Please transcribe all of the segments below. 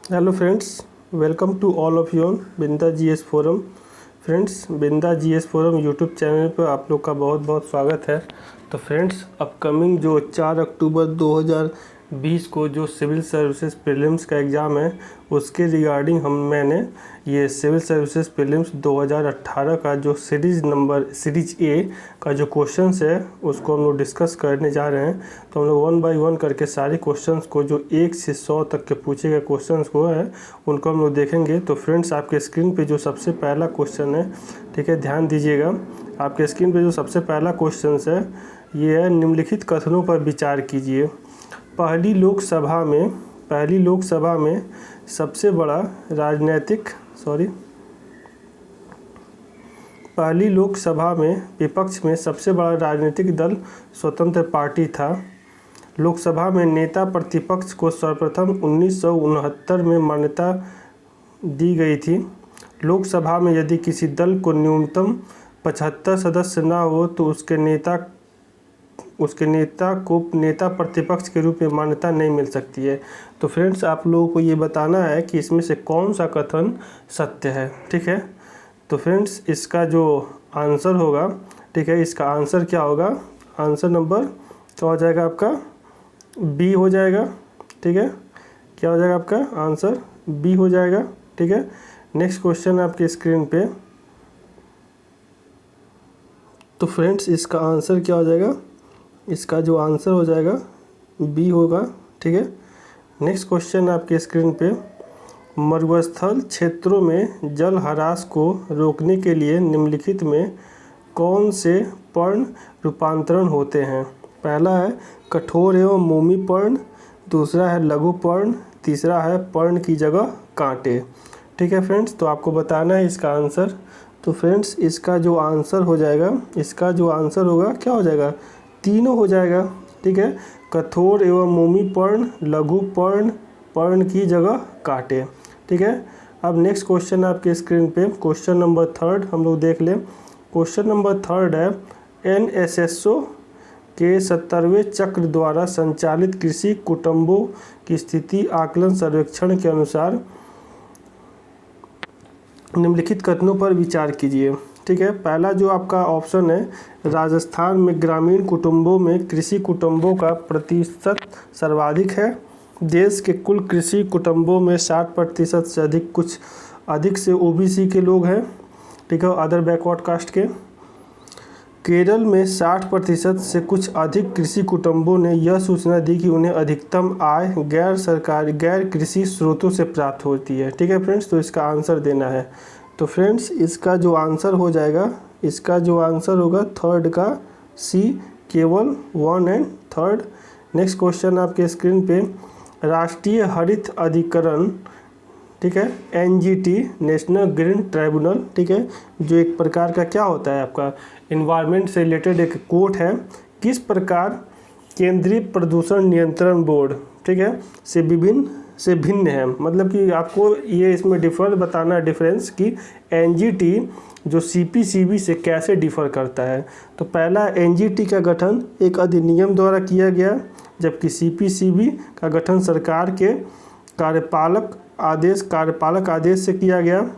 Hello friends, welcome to all of you on Binda GS forum. Friends, Binda GS forum YouTube channel पर आप लोग का बहुत बहुत स्वागत है। तो फ्रेंड्स, अपकमिंग जो 4 अक्टूबर 2020 को जो सिविल सर्विसेज प्रीलिम्स का एग्ज़ाम है, उसके रिगार्डिंग मैंने ये सिविल सर्विसेज प्रीलिम्स 2018 का जो सीरीज ए का जो क्वेश्चंस है उसको हम लोग डिस्कस करने जा रहे हैं। तो हम लोग 1 बाय 1 करके सारे क्वेश्चंस को जो 1 से 100 तक के पूछे गए क्वेश्चंस को है उनको हम लोग देखेंगे। तो फ्रेंड्स, आपके स्क्रीन पे जो सबसे पहला क्वेश्चन है, ठीक है, ध्यान दीजिएगा। आपके स्क्रीन पे जो सबसे पहला क्वेश्चन है ये है, निम्नलिखित कथनों पर विचार कीजिए। पहली लोकसभा में सबसे बड़ा राजनीतिक पहली लोकसभा में विपक्ष में सबसे बड़ा राजनीतिक दल स्वतंत्र पार्टी था। लोकसभा में नेता प्रतिपक्ष को सर्वप्रथम 1969 में मान्यता दी गई थी। लोकसभा में यदि किसी दल को न्यूनतम 75 सदस्य न हो तो उसके नेता को नेता प्रतिपक्ष के रूप में मान्यता नहीं मिल सकती है। तो फ्रेंड्स, आप लोगों को ये बताना है कि इसमें से कौन सा कथन सत्य है, ठीक है। तो फ्रेंड्स, इसका जो आंसर होगा, ठीक है, इसका आंसर क्या होगा? आंसर नंबर क्या हो जाएगा आपका? बी हो जाएगा, ठीक है। क्या हो जाएगा आपका आंसर? बी हो जाएगा, ठीक है। नेक्स्ट क्वेश्चन आपके स्क्रीन पे। तो फ्रेंड्स, इसका आंसर क्या हो जाएगा? इसका जो आंसर हो जाएगा बी होगा, ठीक है। नेक्स्ट क्वेश्चन आपके स्क्रीन पे, मरुस्थल क्षेत्रों में जल ह्रास को रोकने के लिए निम्नलिखित में कौन से पर्ण रूपांतरण होते हैं? पहला है कठोर एवं मोमी पर्ण, दूसरा है लघु पर्ण, तीसरा है पर्ण की जगह कांटे, ठीक है फ्रेंड्स। तो आपको बताना है इसका आंसर। तो फ्रेंड्स, इसका जो आंसर हो जाएगा, इसका जो आंसर होगा क्या हो जाएगा? तीनों हो जाएगा, ठीक है। कठोर एवं मोमी पर्ण, लघु पर्ण, पर्ण की जगह काटे, ठीक है। अब नेक्स्ट क्वेश्चन आपके स्क्रीन पे, क्वेश्चन नंबर 3 हम लोग देख लें। क्वेश्चन नंबर 3 है, NSSO के 70वें चक्र द्वारा संचालित कृषि कुटुंबों की स्थिति आकलन सर्वेक्षण के अनुसार निम्नलिखित कथनों पर विचार कीजिए, ठीक है। पहला जो आपका ऑप्शन है, राजस्थान में ग्रामीण कुटुंबों में कृषि कुटुंबों का प्रतिशत सर्वाधिक है। देश के कुल कृषि कुटुंबों में 60% से अधिक से OBC के लोग हैं, ठीक है, अदर बैकवर्ड कास्ट के। केरल में 60% से कुछ अधिक कृषि कुटुंबों ने यह सूचना दी कि उन्हें अधिकतम आय गैर कृषि स्रोतों से प्राप्त होती है, ठीक है फ्रेंड्स। तो इसका आंसर देना है। तो फ्रेंड्स, इसका जो आंसर हो जाएगा, इसका जो आंसर होगा 3 का सी, केवल 1 एंड 3। नेक्स्ट क्वेश्चन आपके स्क्रीन पे, राष्ट्रीय हरित अधिकरण, ठीक है, NGT नेशनल ग्रीन ट्राइब्यूनल, ठीक है, जो एक प्रकार का क्या होता है आपका इन्वायरमेंट से रिलेटेड एक कोर्ट है, किस प्रकार केंद्रीय प्रदूषण नियंत्रण बोर्ड, ठीक है, से भिन्न है? मतलब कि आपको ये इसमें डिफर बताना है, डिफरेंस कि NGT जो CPCB से कैसे डिफर करता है। तो पहला NGT का गठन एक अधिनियम द्वारा किया गया, जबकि CPCB का गठन सरकार के कार्यपालक आदेश से किया गया।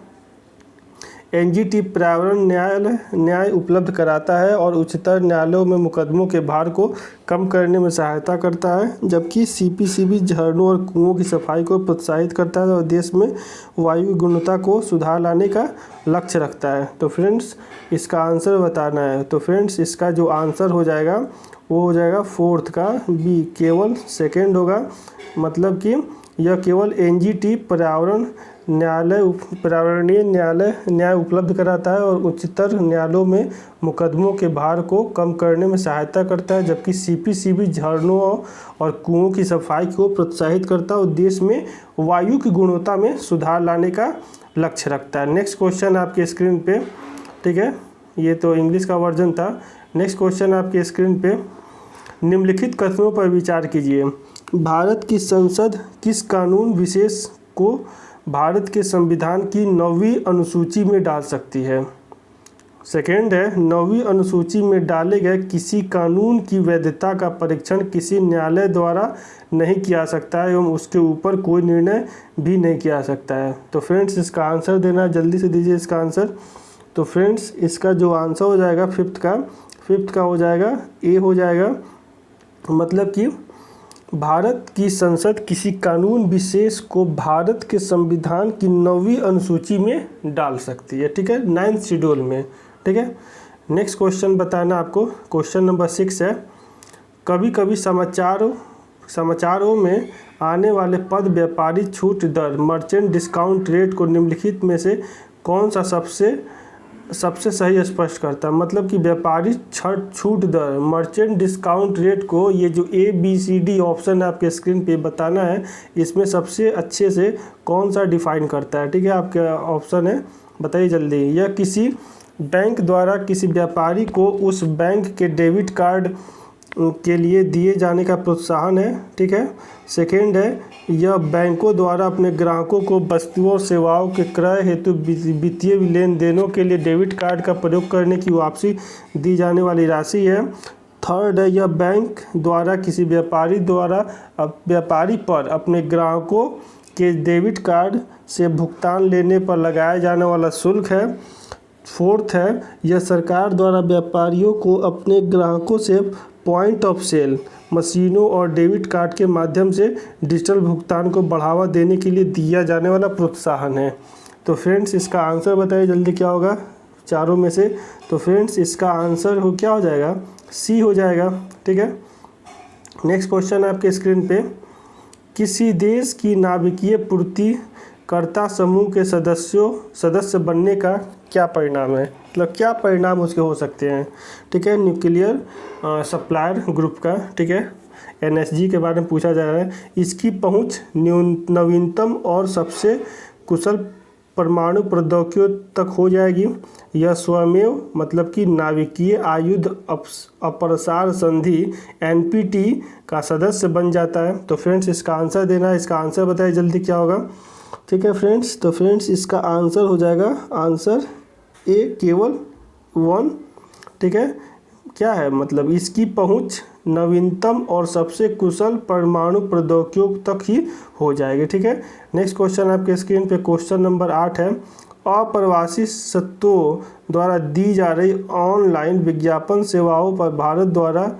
NGT पर्यावरण न्याय उपलब्ध कराता है और उच्चतर न्यायालयों में मुकदमों के भार को कम करने में सहायता करता है, जबकि CPCB झरनों और कुओं की सफाई को प्रोत्साहित करता है और देश में वायु की गुणवत्ता को सुधार लाने का लक्ष्य रखता है। तो फ्रेंड्स, इसका आंसर बताना है। तो फ्रेंड्स, इसका जो आंसर हो जाएगा वो हो जाएगा 4 का बी, केवल 2 होगा। मतलब कि यह केवल NGT पर्यावरणीय न्याय उपलब्ध कराता है और उच्चतर न्यायालयों में मुकदमों के भार को कम करने में सहायता करता है, जबकि CPCB झरनों और कुओं की सफाई को प्रोत्साहित करता है और देश में वायु की गुणवत्ता में सुधार लाने का लक्ष्य रखता है। नेक्स्ट क्वेश्चन आपके स्क्रीन पे, ठीक है, ये तो इंग्लिश का वर्जन था। नेक्स्ट क्वेश्चन आपके स्क्रीन पे, निम्नलिखित कथनों पर विचार कीजिए। भारत की संसद किस कानून विशेष को भारत के संविधान की 9वीं अनुसूची में डाल सकती है? सेकेंड है, 9वीं अनुसूची में डाले गए किसी कानून की वैधता का परीक्षण किसी न्यायालय द्वारा नहीं किया सकता है एवं उसके ऊपर कोई निर्णय भी नहीं किया सकता है। तो फ्रेंड्स इसका आंसर देना, जल्दी से दीजिए इसका आंसर। तो फ्रेंड्स इसका जो आंसर हो जाएगा फिफ्थ का हो जाएगा ए हो जाएगा, मतलब कि भारत की संसद किसी कानून विशेष को भारत के संविधान की 9वीं अनुसूची में डाल सकती है, ठीक है, 9th शेड्यूल में, ठीक है। नेक्स्ट क्वेश्चन बताना आपको, क्वेश्चन नंबर 6 है, कभी कभी समाचारों में आने वाले पद व्यापारी छूट दर मर्चेंट डिस्काउंट रेट को निम्नलिखित में से कौन सा सबसे सही स्पष्ट करता है। मतलब कि व्यापारी छूट दर मर्चेंट डिस्काउंट रेट को, ये जो ABCD ऑप्शन है आपके स्क्रीन पे बताना है, इसमें सबसे अच्छे से कौन सा डिफाइन करता है, ठीक है। आपके ऑप्शन है, बताइए जल्दी। यह किसी बैंक द्वारा किसी व्यापारी को उस बैंक के डेबिट कार्ड के लिए दिए जाने का प्रोत्साहन है, ठीक है। सेकेंड है, यह बैंकों द्वारा अपने ग्राहकों को वस्तुओं और सेवाओं के क्रय हेतु वित्तीय लेन देनों के लिए डेबिट कार्ड का प्रयोग करने की वापसी दी जाने वाली राशि है। थर्ड है, यह बैंक द्वारा किसी व्यापारी पर अपने ग्राहकों के डेबिट कार्ड से भुगतान लेने पर लगाया जाने वाला शुल्क है। फोर्थ है, यह सरकार द्वारा व्यापारियों को अपने ग्राहकों से पॉइंट ऑफ सेल मशीनों और डेबिट कार्ड के माध्यम से डिजिटल भुगतान को बढ़ावा देने के लिए दिया जाने वाला प्रोत्साहन है। तो फ्रेंड्स इसका आंसर बताइए जल्दी क्या होगा चारों में से। तो फ्रेंड्स इसका आंसर क्या हो जाएगा, सी हो जाएगा, ठीक है। नेक्स्ट क्वेश्चन है आपके स्क्रीन पे, किसी देश की नाभिकीय पूर्तिकर्ता समूह के सदस्य बनने का क्या परिणाम है, मतलब क्या परिणाम उसके हो सकते हैं, ठीक है। न्यूक्लियर सप्लायर ग्रुप का, ठीक है, NSG के बारे में पूछा जा रहा है। इसकी पहुंच नवीनतम और सबसे कुशल परमाणु प्रौद्योगिकियों तक हो जाएगी। यह स्वयं मतलब कि नाभिकीय आयुध अपसार संधि NPT का सदस्य बन जाता है। तो फ्रेंड्स इसका आंसर देना है, इसका आंसर बताइए जल्दी क्या होगा, ठीक है फ्रेंड्स। तो फ्रेंड्स इसका आंसर हो जाएगा आंसर ए केवल 1, ठीक है। क्या है मतलब इसकी पहुंच नवीनतम और सबसे कुशल परमाणु प्रौद्योगिकियों तक ही हो जाएगी, ठीक है। नेक्स्ट क्वेश्चन आपके स्क्रीन पे क्वेश्चन नंबर 8 है, अप्रवासी सत्वों द्वारा दी जा रही ऑनलाइन विज्ञापन सेवाओं पर भारत द्वारा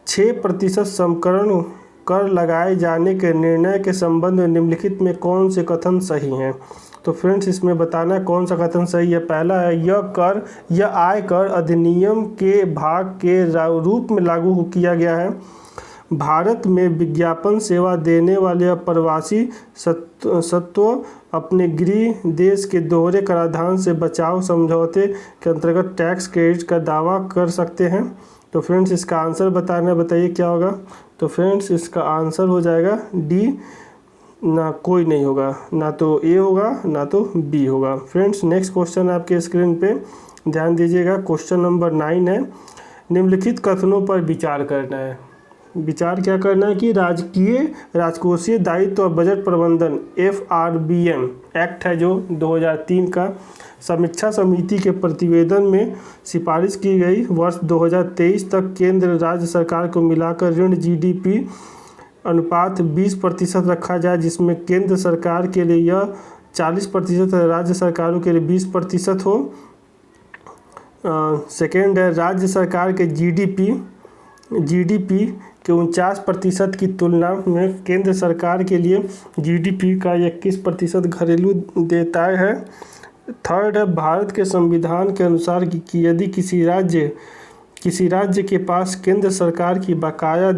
6% समकरण कर लगाए जाने के निर्णय के संबंध में निम्नलिखित में कौन से कथन सही हैं। तो फ्रेंड्स इसमें बताना है कौन सा कथन सही है। पहला है, यह आयकर अधिनियम के भाग के रूप में लागू किया गया है। भारत में विज्ञापन सेवा देने वाले प्रवासी सत्व अपने गृह देश के दोहरे कराधान से बचाव समझौते के अंतर्गत टैक्स क्रेडिट का दावा कर सकते हैं। तो फ्रेंड्स इसका आंसर बताना, बताइए क्या होगा। तो फ्रेंड्स इसका आंसर हो जाएगा डी, ना कोई नहीं होगा, ना तो ए होगा ना तो बी होगा। फ्रेंड्स नेक्स्ट क्वेश्चन आपके स्क्रीन पे ध्यान दीजिएगा, क्वेश्चन नंबर 9 है, निम्नलिखित कथनों पर विचार करना है। विचार क्या करना है कि राजकोषीय दायित्व और बजट प्रबंधन FRBM एक्ट है जो 2003 का समीक्षा समिति के प्रतिवेदन में सिफारिश की गई वर्ष 2023 तक केंद्र राज्य सरकार को मिलाकर ऋण GDP अनुपात 20% रखा जाए, जिसमें केंद्र सरकार के लिए यह 40% है, राज्य सरकारों के लिए 20% हो। सेकेंड है, राज्य सरकार के GDP के 49% की तुलना में केंद्र सरकार के लिए GDP का 21% घरेलू देयता है। थर्ड है, भारत के संविधान के अनुसार कि यदि किसी राज्य के पास केंद्र सरकार की बकाया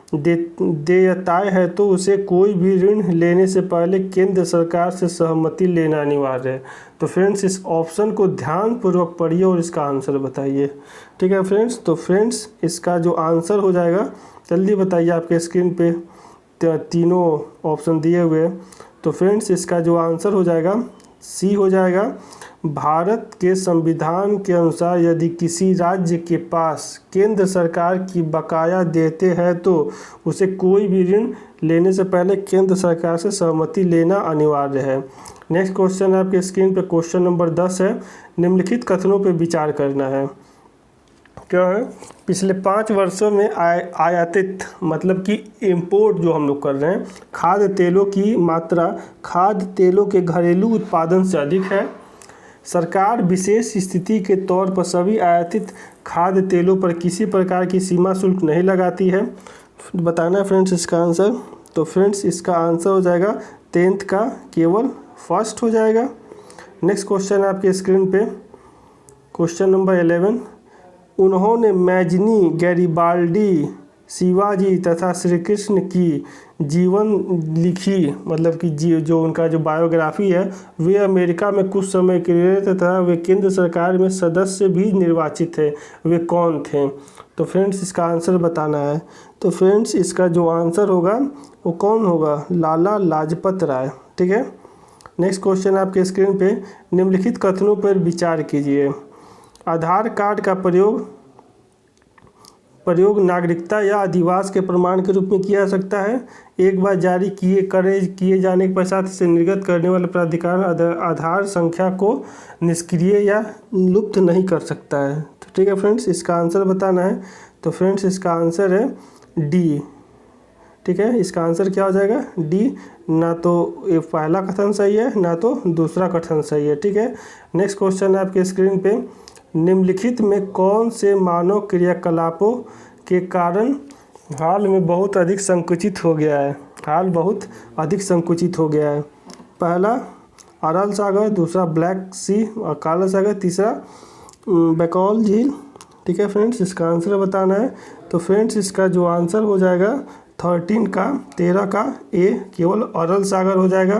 देयताएं है तो उसे कोई भी ऋण लेने से पहले केंद्र सरकार से सहमति लेना अनिवार्य है। तो फ्रेंड्स इस ऑप्शन को ध्यानपूर्वक पढ़िए और इसका आंसर बताइए, ठीक है फ्रेंड्स। तो फ्रेंड्स इसका जो आंसर हो जाएगा जल्दी बताइए, आपके स्क्रीन पे तीनों ऑप्शन दिए हुए हैं। तो फ्रेंड्स इसका जो आंसर हो जाएगा सी हो जाएगा, भारत के संविधान के अनुसार यदि किसी राज्य के पास केंद्र सरकार की बकाया देते हैं तो उसे कोई भी ऋण लेने से पहले केंद्र सरकार से सहमति लेना अनिवार्य है। नेक्स्ट क्वेश्चन आपके स्क्रीन पे क्वेश्चन नंबर 10 है। निम्नलिखित कथनों पे विचार करना है। क्या है? पिछले 5 वर्षों में आयातित मतलब कि इंपोर्ट जो हम लोग कर रहे हैं खाद्य तेलों की मात्रा खाद्य तेलों के घरेलू उत्पादन से अधिक है। सरकार विशेष स्थिति के तौर पर सभी आयातित खाद्य तेलों पर किसी प्रकार की सीमा शुल्क नहीं लगाती है। बताना है फ्रेंड्स इसका आंसर। तो फ्रेंड्स इसका आंसर हो जाएगा 10th का केवल फर्स्ट हो जाएगा। नेक्स्ट क्वेश्चन आपके स्क्रीन पे क्वेश्चन नंबर 11। उन्होंने मैजनी, गैरिबाल्डी, शिवाजी तथा श्री कृष्ण की जीवन लिखी मतलब कि जो उनका जो बायोग्राफी है वे अमेरिका में कुछ समय के लिए तथा वे केंद्र सरकार में सदस्य भी निर्वाचित थे। वे कौन थे? तो फ्रेंड्स इसका आंसर बताना है। तो फ्रेंड्स इसका जो आंसर होगा वो कौन होगा? लाला लाजपत राय। ठीक है। नेक्स्ट क्वेश्चन आपके स्क्रीन पे निम्नलिखित कथनों पर विचार कीजिए। आधार कार्ड का प्रयोग नागरिकता या अधिवास के प्रमाण के रूप में किया जा सकता है। एक बार जारी किए जाने के पश्चात इसे निर्गत करने वाले प्राधिकरण आधार संख्या को निष्क्रिय या लुप्त नहीं कर सकता है। तो ठीक है फ्रेंड्स इसका आंसर बताना है। तो फ्रेंड्स इसका आंसर है डी। ठीक है, इसका आंसर क्या हो जाएगा? डी। ना तो ये पहला कथन सही है ना तो दूसरा कथन सही है। ठीक है। नेक्स्ट क्वेश्चन है आपके स्क्रीन पे। निम्नलिखित में कौन से मानव क्रियाकलापों के कारण हाल बहुत अधिक संकुचित हो गया है? पहला अरल सागर, दूसरा ब्लैक सी और काला सागर, तीसरा बंगाल झील। ठीक है फ्रेंड्स इसका आंसर बताना है। तो फ्रेंड्स इसका जो आंसर हो जाएगा 13 का ए केवल अरल सागर हो जाएगा।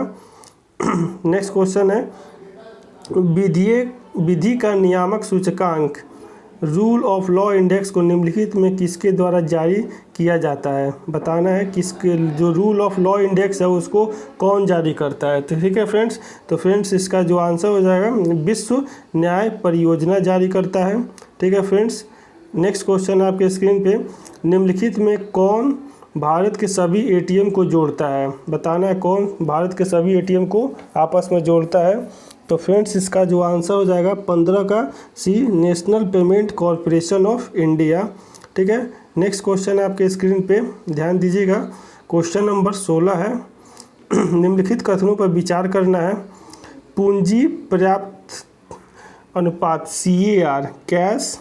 नेक्स्ट क्वेश्चन है विधि का नियामक सूचकांक रूल ऑफ लॉ इंडेक्स को निम्नलिखित में किसके द्वारा जारी किया जाता है? बताना है किसके जो रूल ऑफ लॉ इंडेक्स है उसको कौन जारी करता है। तो ठीक है फ्रेंड्स। तो फ्रेंड्स इसका जो आंसर हो जाएगा विश्व न्याय परियोजना जारी करता है। ठीक है फ्रेंड्स। नेक्स्ट क्वेश्चन आपके स्क्रीन पे निम्नलिखित में कौन भारत के सभी एटीएम को जोड़ता है? बताना है कौन भारत के सभी एटीएम को आपस में जोड़ता है। तो फ्रेंड्स इसका जो आंसर हो जाएगा 15 का C national payment corporation of India. ठीक है। नेक्स्ट क्वेश्चन है आपके स्क्रीन पे ध्यान दीजिएगा। क्वेश्चन नंबर 16 है। निम्नलिखित कथनों पर विचार करना है। पूंजी पर्याप्त अनुपात CAR कैश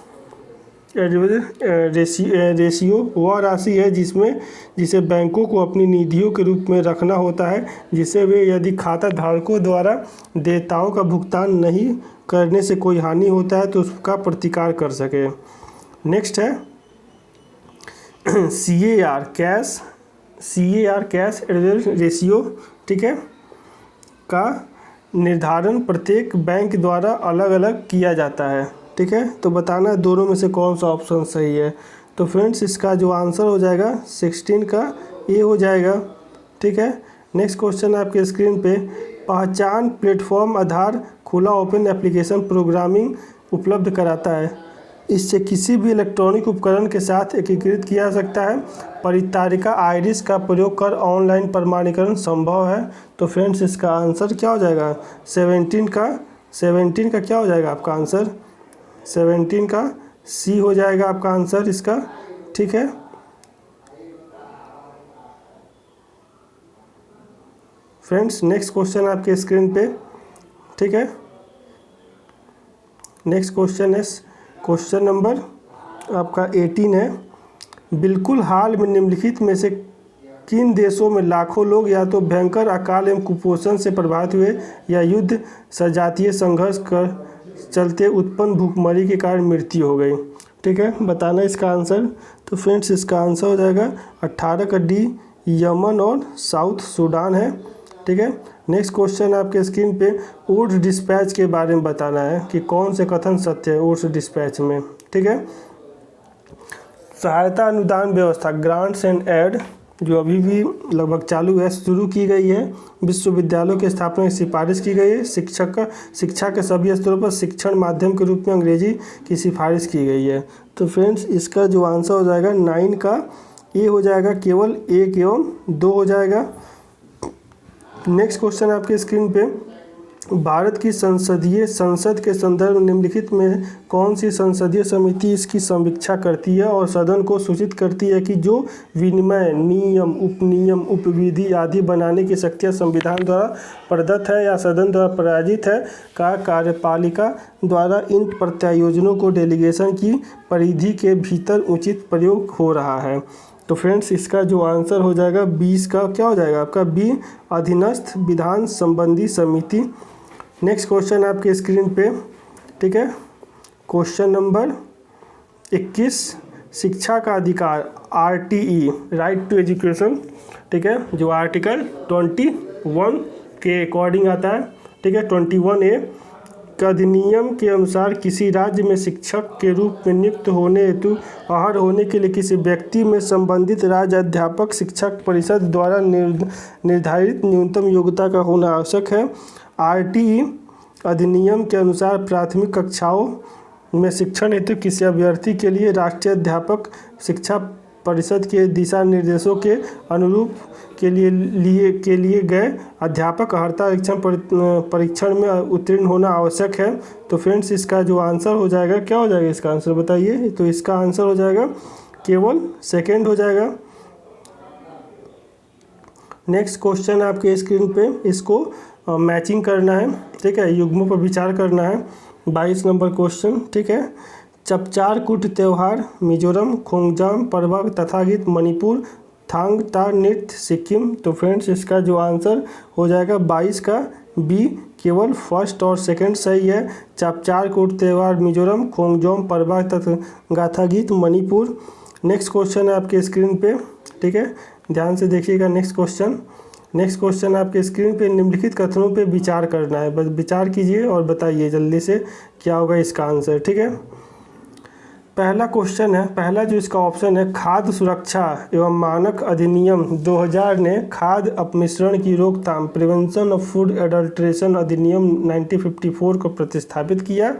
रेशियो वह राशि है जिसे बैंकों को अपनी निधियों के रूप में रखना होता है जिसे वे यदि खाता धारकों द्वारा देयताओं का भुगतान नहीं करने से कोई हानि होता है तो उसका प्रतिकार कर सके। नेक्स्ट है CAR कैश रेशियो। ठीक है, का निर्धारण प्रत्येक बैंक द्वारा अलग अलग किया जाता है। ठीक है, तो बताना है दोनों में से कौन सा ऑप्शन सही है। तो फ्रेंड्स इसका जो आंसर हो जाएगा 16 का ए हो जाएगा। ठीक है। नेक्स्ट क्वेश्चन आपके स्क्रीन पे पहचान प्लेटफॉर्म आधार खुला ओपन एप्लीकेशन प्रोग्रामिंग उपलब्ध कराता है। इससे किसी भी इलेक्ट्रॉनिक उपकरण के साथ एकीकृत किया जा सकता है। परितारिका आइरिस का प्रयोग कर ऑनलाइन प्रमाणीकरण संभव है। तो फ्रेंड्स इसका आंसर क्या हो जाएगा? 17 का क्या हो जाएगा आपका आंसर? 17 का सी हो जाएगा आपका आंसर इसका। ठीक है। फ्रेंड्स नेक्स्ट क्वेश्चन आपके स्क्रीन पे। ठीक है, नेक्स्ट क्वेश्चन है क्वेश्चन नंबर आपका 18 है। बिल्कुल हाल में निम्नलिखित में से किन देशों में लाखों लोग या तो भयंकर अकाल एवं कुपोषण से प्रभावित हुए या युद्ध सजातीय संघर्ष कर चलते उत्पन्न भूखमरी के कारण मृत्यु हो गई? ठीक है, बताना इसका आंसर। तो फ्रेंड्स इसका आंसर हो जाएगा 18 का डी यमन और साउथ सूडान है। ठीक है। नेक्स्ट क्वेश्चन आपके स्क्रीन पे वुड्स डिस्पैच के बारे में बताना है कि कौन से कथन सत्य है वुड्स डिस्पैच में। ठीक है। सहायता अनुदान व्यवस्था ग्रांट्स एंड एड जो अभी भी लगभग चालू है, शुरू की गई है। विश्वविद्यालयों की स्थापना की सिफारिश की गई है। शिक्षा के सभी स्तरों पर शिक्षण माध्यम के रूप में अंग्रेजी की सिफारिश की गई है। तो फ्रेंड्स इसका जो आंसर हो जाएगा 9 का ए हो जाएगा, केवल 1 एवं 2 हो जाएगा। नेक्स्ट क्वेश्चन आपके स्क्रीन पे, भारत की संसद के संदर्भ निम्नलिखित में कौन सी संसदीय समिति इसकी समीक्षा करती है और सदन को सूचित करती है कि जो विनिमय, नियम, उपनियम, उपविधि आदि बनाने की शक्तियाँ संविधान द्वारा प्रदत्त है या सदन द्वारा पराजित है का कार्यपालिका द्वारा इन प्रत्यायोजनों को डेलीगेशन की परिधि के भीतर उचित प्रयोग हो रहा है। तो फ्रेंड्स इसका जो आंसर हो जाएगा 20 का क्या हो जाएगा आपका बी, अधीनस्थ विधान संबंधी समिति। नेक्स्ट क्वेश्चन आपके स्क्रीन पे, ठीक है, क्वेश्चन नंबर 21, शिक्षा का अधिकार RTE, राइट टू एजुकेशन, ठीक है, जो आर्टिकल 21 के अकॉर्डिंग आता है, ठीक है, 21A का अधिनियम के अनुसार किसी राज्य में शिक्षक के रूप में नियुक्त होने हेतु अर्ह होने के लिए किसी व्यक्ति में संबंधित राज्य अध्यापक शिक्षक परिषद द्वारा निर्धारित न्यूनतम योग्यता का होना आवश्यक है। RTE अधिनियम के अनुसार प्राथमिक कक्षाओं में शिक्षण हेतु किसी अभ्यर्थी के लिए राष्ट्रीय अध्यापक शिक्षा परिषद के दिशा निर्देशों के अनुरूप के लिए गए अध्यापक अर्हता परीक्षण में उत्तीर्ण होना आवश्यक है। तो फ्रेंड्स इसका जो आंसर हो जाएगा क्या हो जाएगा, इसका आंसर बताइए। तो इसका आंसर हो जाएगा केवल सेकंड हो जाएगा। नेक्स्ट क्वेश्चन आपके स्क्रीन पे, इसको मैचिंग करना है, ठीक है, युग्मों पर विचार करना है। 22 नंबर क्वेश्चन, ठीक है, चपचार कूट त्यौहार मिजोरम, खोंगजाम पर्व तथागत मणिपुर, थांग ता नृत्य सिक्किम। तो फ्रेंड्स इसका जो आंसर हो जाएगा 22 का बी, केवल फर्स्ट और सेकंड सही है। चपचार कूट त्यौहार मिजोरम, खोंगजाम पर्व तथा गाथागीत मणिपुर। नेक्स्ट क्वेश्चन है आपके स्क्रीन पे, ठीक है, ध्यान से देखिएगा। नेक्स्ट क्वेश्चन आपके स्क्रीन पे, निम्नलिखित कथनों पे विचार करना है, बस विचार कीजिए और बताइए जल्दी से क्या होगा इसका आंसर, ठीक है। पहला क्वेश्चन है, पहला जो इसका ऑप्शन है, खाद्य सुरक्षा एवं मानक अधिनियम 2000 ने खाद्य अपमिश्रण की रोकथाम प्रिवेंशन ऑफ फूड एडल्ट्रेशन अधिनियम 1954 को प्रतिस्थापित किया।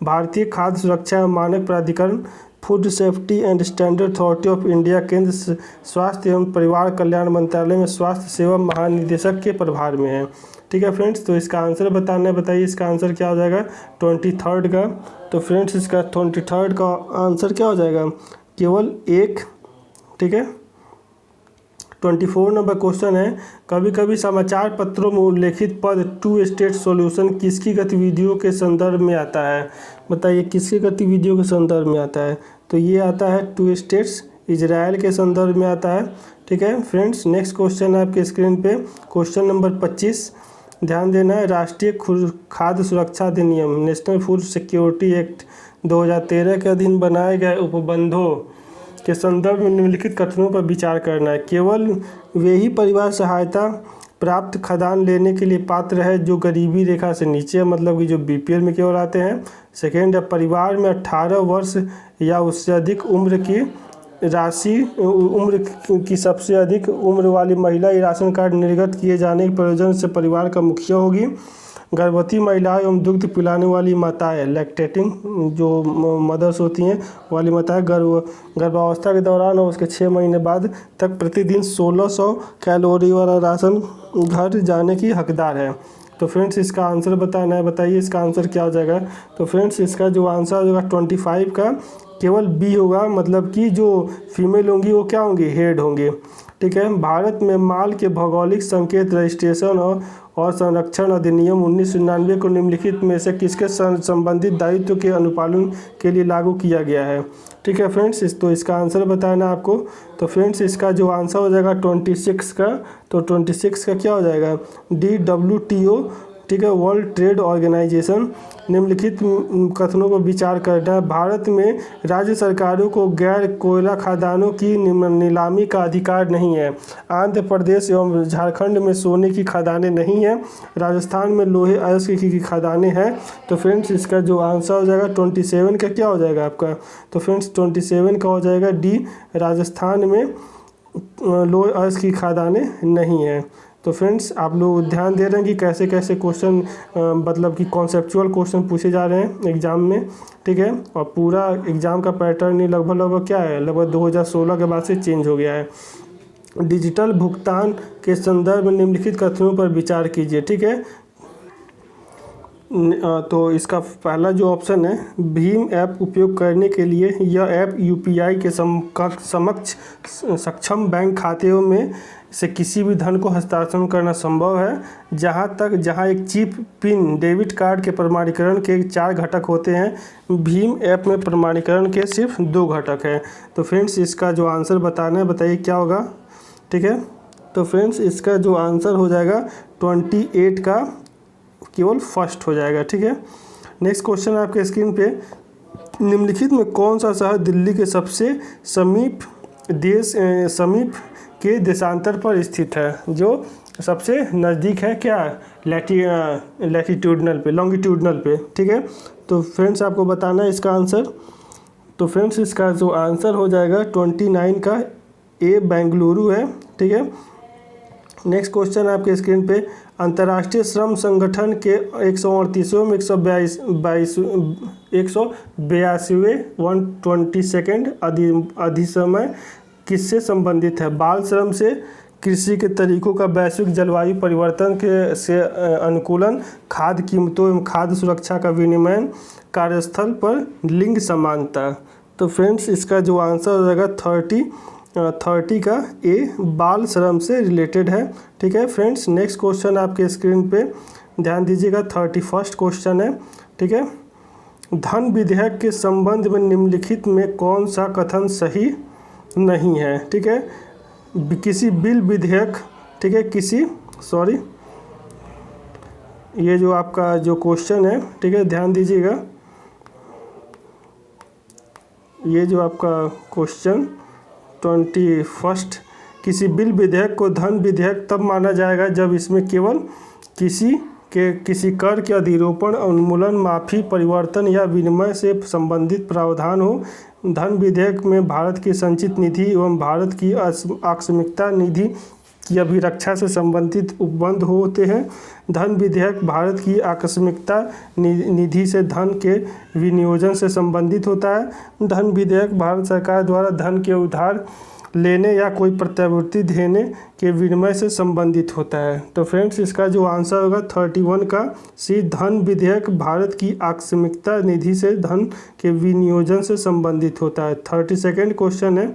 भारतीय खाद्य सुरक्षा एवं मानक प्राधिकरण food safety and standard authority of India केंद्र स्वास्थ्य एवं परिवार कल्याण मंत्रालय में स्वास्थ्य सेवा महानिदेशक के प्रभार में है, ठीक है फ्रेंड्स। तो इसका आंसर बताना है, बताइए इसका आंसर क्या हो जाएगा 23 का। तो फ्रेंड्स इसका 23 का आंसर क्या हो जाएगा, केवल 1, ठीक है। 24 नंबर क्वेश्चन है, कभी कभी समाचार पत्रों में उल्लेखित पद टू स्टेट सॉल्यूशन किसकी गतिविधियों के संदर्भ में आता है, बताइए किसकी गतिविधियों के संदर्भ में आता है। तो ये आता है टू स्टेट्स इजराइल के संदर्भ में आता है, ठीक है फ्रेंड्स। नेक्स्ट क्वेश्चन है आपके स्क्रीन पे, क्वेश्चन नंबर 25, ध्यान देना है। राष्ट्रीय खाद्य सुरक्षा अधिनियम नेशनल फूड सिक्योरिटी एक्ट 2013 के अधीन बनाए गए उपबंधों के संदर्भ में निम्नलिखित कथनों पर विचार करना है। केवल वे ही परिवार सहायता प्राप्त खाद्यान्न लेने के लिए पात्र है जो गरीबी रेखा से नीचे, मतलब कि जो BPL में केवल आते हैं। सेकेंड है, परिवार में 18 वर्ष या उससे अधिक उम्र की सबसे अधिक उम्र वाली महिला ये राशन कार्ड निर्गत किए जाने के प्रयोजन से परिवार का मुखिया होगी। गर्भवती महिलाएं एवं दुग्ध पिलाने वाली माताएं, लैक्टेटिंग जो मदर्स होती हैं वाली माताएं गर्भावस्था के दौरान और उसके 6 महीने बाद तक प्रतिदिन 1600 कैलोरी वाला राशन घर जाने की हकदार है। तो फ्रेंड्स इसका आंसर बताना है, बताइए इसका आंसर क्या हो जाएगा। तो फ्रेंड्स इसका जो आंसर होगा 25 का केवल बी होगा, मतलब कि जो फीमेल होंगी वो क्या होंगी, हेड होंगे, ठीक है। भारत में माल के भौगोलिक संकेत रजिस्ट्रेशन और संरक्षण अधिनियम 1999 को निम्नलिखित में से किसके संबंधित दायित्व के अनुपालन के लिए लागू किया गया है, ठीक है फ्रेंड्स। तो इसका आंसर बताना है आपको। तो फ्रेंड्स इसका जो आंसर हो जाएगा 26 का, तो 26 का क्या हो जाएगा, WTO, ठीक है, वर्ल्ड ट्रेड ऑर्गेनाइजेशन। निम्नलिखित कथनों को विचार करना है। भारत में राज्य सरकारों को गैर कोयला खदानों की नीलामी का अधिकार नहीं है। आंध्र प्रदेश एवं झारखंड में सोने की खदानें नहीं हैं। राजस्थान में लोहे अयस्क की खदानें हैं। तो फ्रेंड्स इसका जो आंसर हो जाएगा 27 का क्या हो जाएगा आपका। तो फ्रेंड्स 27 का हो जाएगा डी, राजस्थान में लो अर्थ की खादानें नहीं हैं। तो फ्रेंड्स आप लोग ध्यान दे रहे हैं कि कैसे कैसे क्वेश्चन मतलब कि कॉन्सेप्चुअल क्वेश्चन पूछे जा रहे हैं एग्ज़ाम में, ठीक है। और पूरा एग्ज़ाम का पैटर्न ही लगभग क्या है, लगभग 2016 के बाद से चेंज हो गया है। डिजिटल भुगतान के संदर्भ में निम्नलिखित कथनों पर विचार कीजिए, ठीक है। तो इसका पहला जो ऑप्शन है, भीम ऐप उपयोग करने के लिए यह ऐप यूपीआई के समक्ष सक्षम बैंक खातेों में से किसी भी धन को हस्तांतरण करना संभव है, जहां एक चिप पिन डेबिट कार्ड के प्रमाणीकरण के 4 घटक होते हैं। भीम ऐप में प्रमाणीकरण के सिर्फ 2 घटक हैं। तो फ्रेंड्स इसका जो आंसर बताना है, बताइए क्या होगा, ठीक है। तो फ्रेंड्स इसका जो आंसर हो जाएगा 28 का केवल फर्स्ट हो जाएगा, ठीक है। नेक्स्ट क्वेश्चन आपके स्क्रीन पे, निम्नलिखित में कौन सा शहर दिल्ली के सबसे समीप के देशांतर पर स्थित है, जो सबसे नज़दीक है क्या, लैटिट्यूडनल पे, लॉन्गिट्यूडनल पे, ठीक है। तो फ्रेंड्स आपको बताना है इसका आंसर। तो फ्रेंड्स इसका जो आंसर हो जाएगा 29 का ए बेंगलुरु है, ठीक है। नेक्स्ट क्वेश्चन आपके स्क्रीन पे, अंतर्राष्ट्रीय श्रम संगठन के 138वें 182वें 122 अधिसमय किससे संबंधित है। बाल श्रम से, कृषि के तरीकों का वैश्विक जलवायु परिवर्तन से अनुकूलन, खाद्य कीमतों एवं खाद्य सुरक्षा का विनियमन, कार्यस्थल पर लिंग समानता। तो फ्रेंड्स इसका जो आंसर हो जाएगा 30 का ए बाल श्रम से रिलेटेड है, ठीक है। फ्रेंड्स नेक्स्ट क्वेश्चन आपके स्क्रीन पे ध्यान दीजिएगा, 31 क्वेश्चन है, ठीक है। धन विधेयक के संबंध में निम्नलिखित में कौन सा कथन सही नहीं है, ठीक है। किसी बिल विधेयक, ठीक है, ये जो आपका जो क्वेश्चन है, ठीक है, ध्यान दीजिएगा, ये जो आपका क्वेश्चन 21, किसी बिल विधेयक को धन विधेयक तब माना जाएगा जब इसमें केवल किसी कर के अधिरोपण, उन्मूलन, माफी, परिवर्तन या विनिमय से संबंधित प्रावधान हो। धन विधेयक में भारत की संचित निधि एवं भारत की आकस्मिकता निधि की अभिरक्षा से संबंधित उपबंध होते हैं। धन विधेयक भारत की आकस्मिकता निधि से धन के विनियोजन से संबंधित होता है। धन विधेयक भारत सरकार द्वारा धन के उधार लेने या कोई प्रत्यावर्ती देने के विनिमय से संबंधित होता है। तो फ्रेंड्स इसका जो आंसर होगा 31 का सी, धन विधेयक भारत की आकस्मिकता निधि से धन के विनियोजन से संबंधित होता है। 32वां क्वेश्चन है,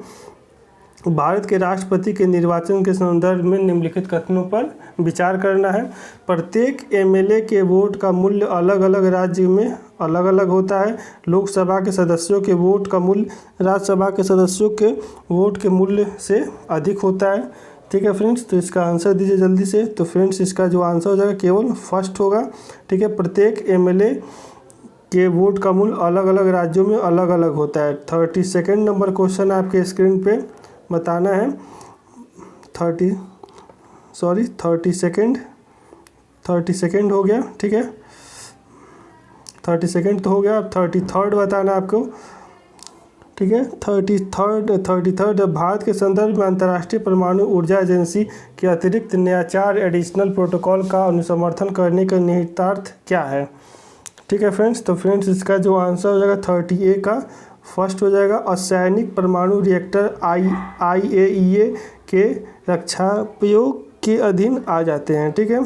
भारत के राष्ट्रपति के निर्वाचन के संदर्भ में निम्नलिखित कथनों पर विचार करना है। प्रत्येक एमएलए के वोट का मूल्य अलग अलग राज्य में अलग अलग होता है। लोकसभा के सदस्यों के वोट का मूल्य राज्यसभा के सदस्यों के वोट के मूल्य से अधिक होता है, ठीक है फ्रेंड्स। तो इसका आंसर दीजिए जल्दी से। तो फ्रेंड्स इसका जो आंसर हो जाएगा केवल फर्स्ट होगा, ठीक है। प्रत्येक एमएलए के वोट का मूल्य अलग अलग राज्यों में अलग अलग होता है। 32 नंबर क्वेश्चन आपके स्क्रीन पे बताना है, 30 सेकेंड हो गया, ठीक है। 30 तो हो गया, अब 33 बताना आपको, ठीक है। 33 भारत के संदर्भ में अंतर्राष्ट्रीय परमाणु ऊर्जा एजेंसी के अतिरिक्त नया 4 एडिशनल प्रोटोकॉल का अनुसमर्थन करने का निहितार्थ क्या है, ठीक है फ्रेंड्स। तो फ्रेंड्स इसका जो आंसर हो जाएगा 30A का फर्स्ट हो जाएगा, असैनिक परमाणु रिएक्टर IAEA के रक्षाप्रयोग के अधीन आ जाते हैं, ठीक है।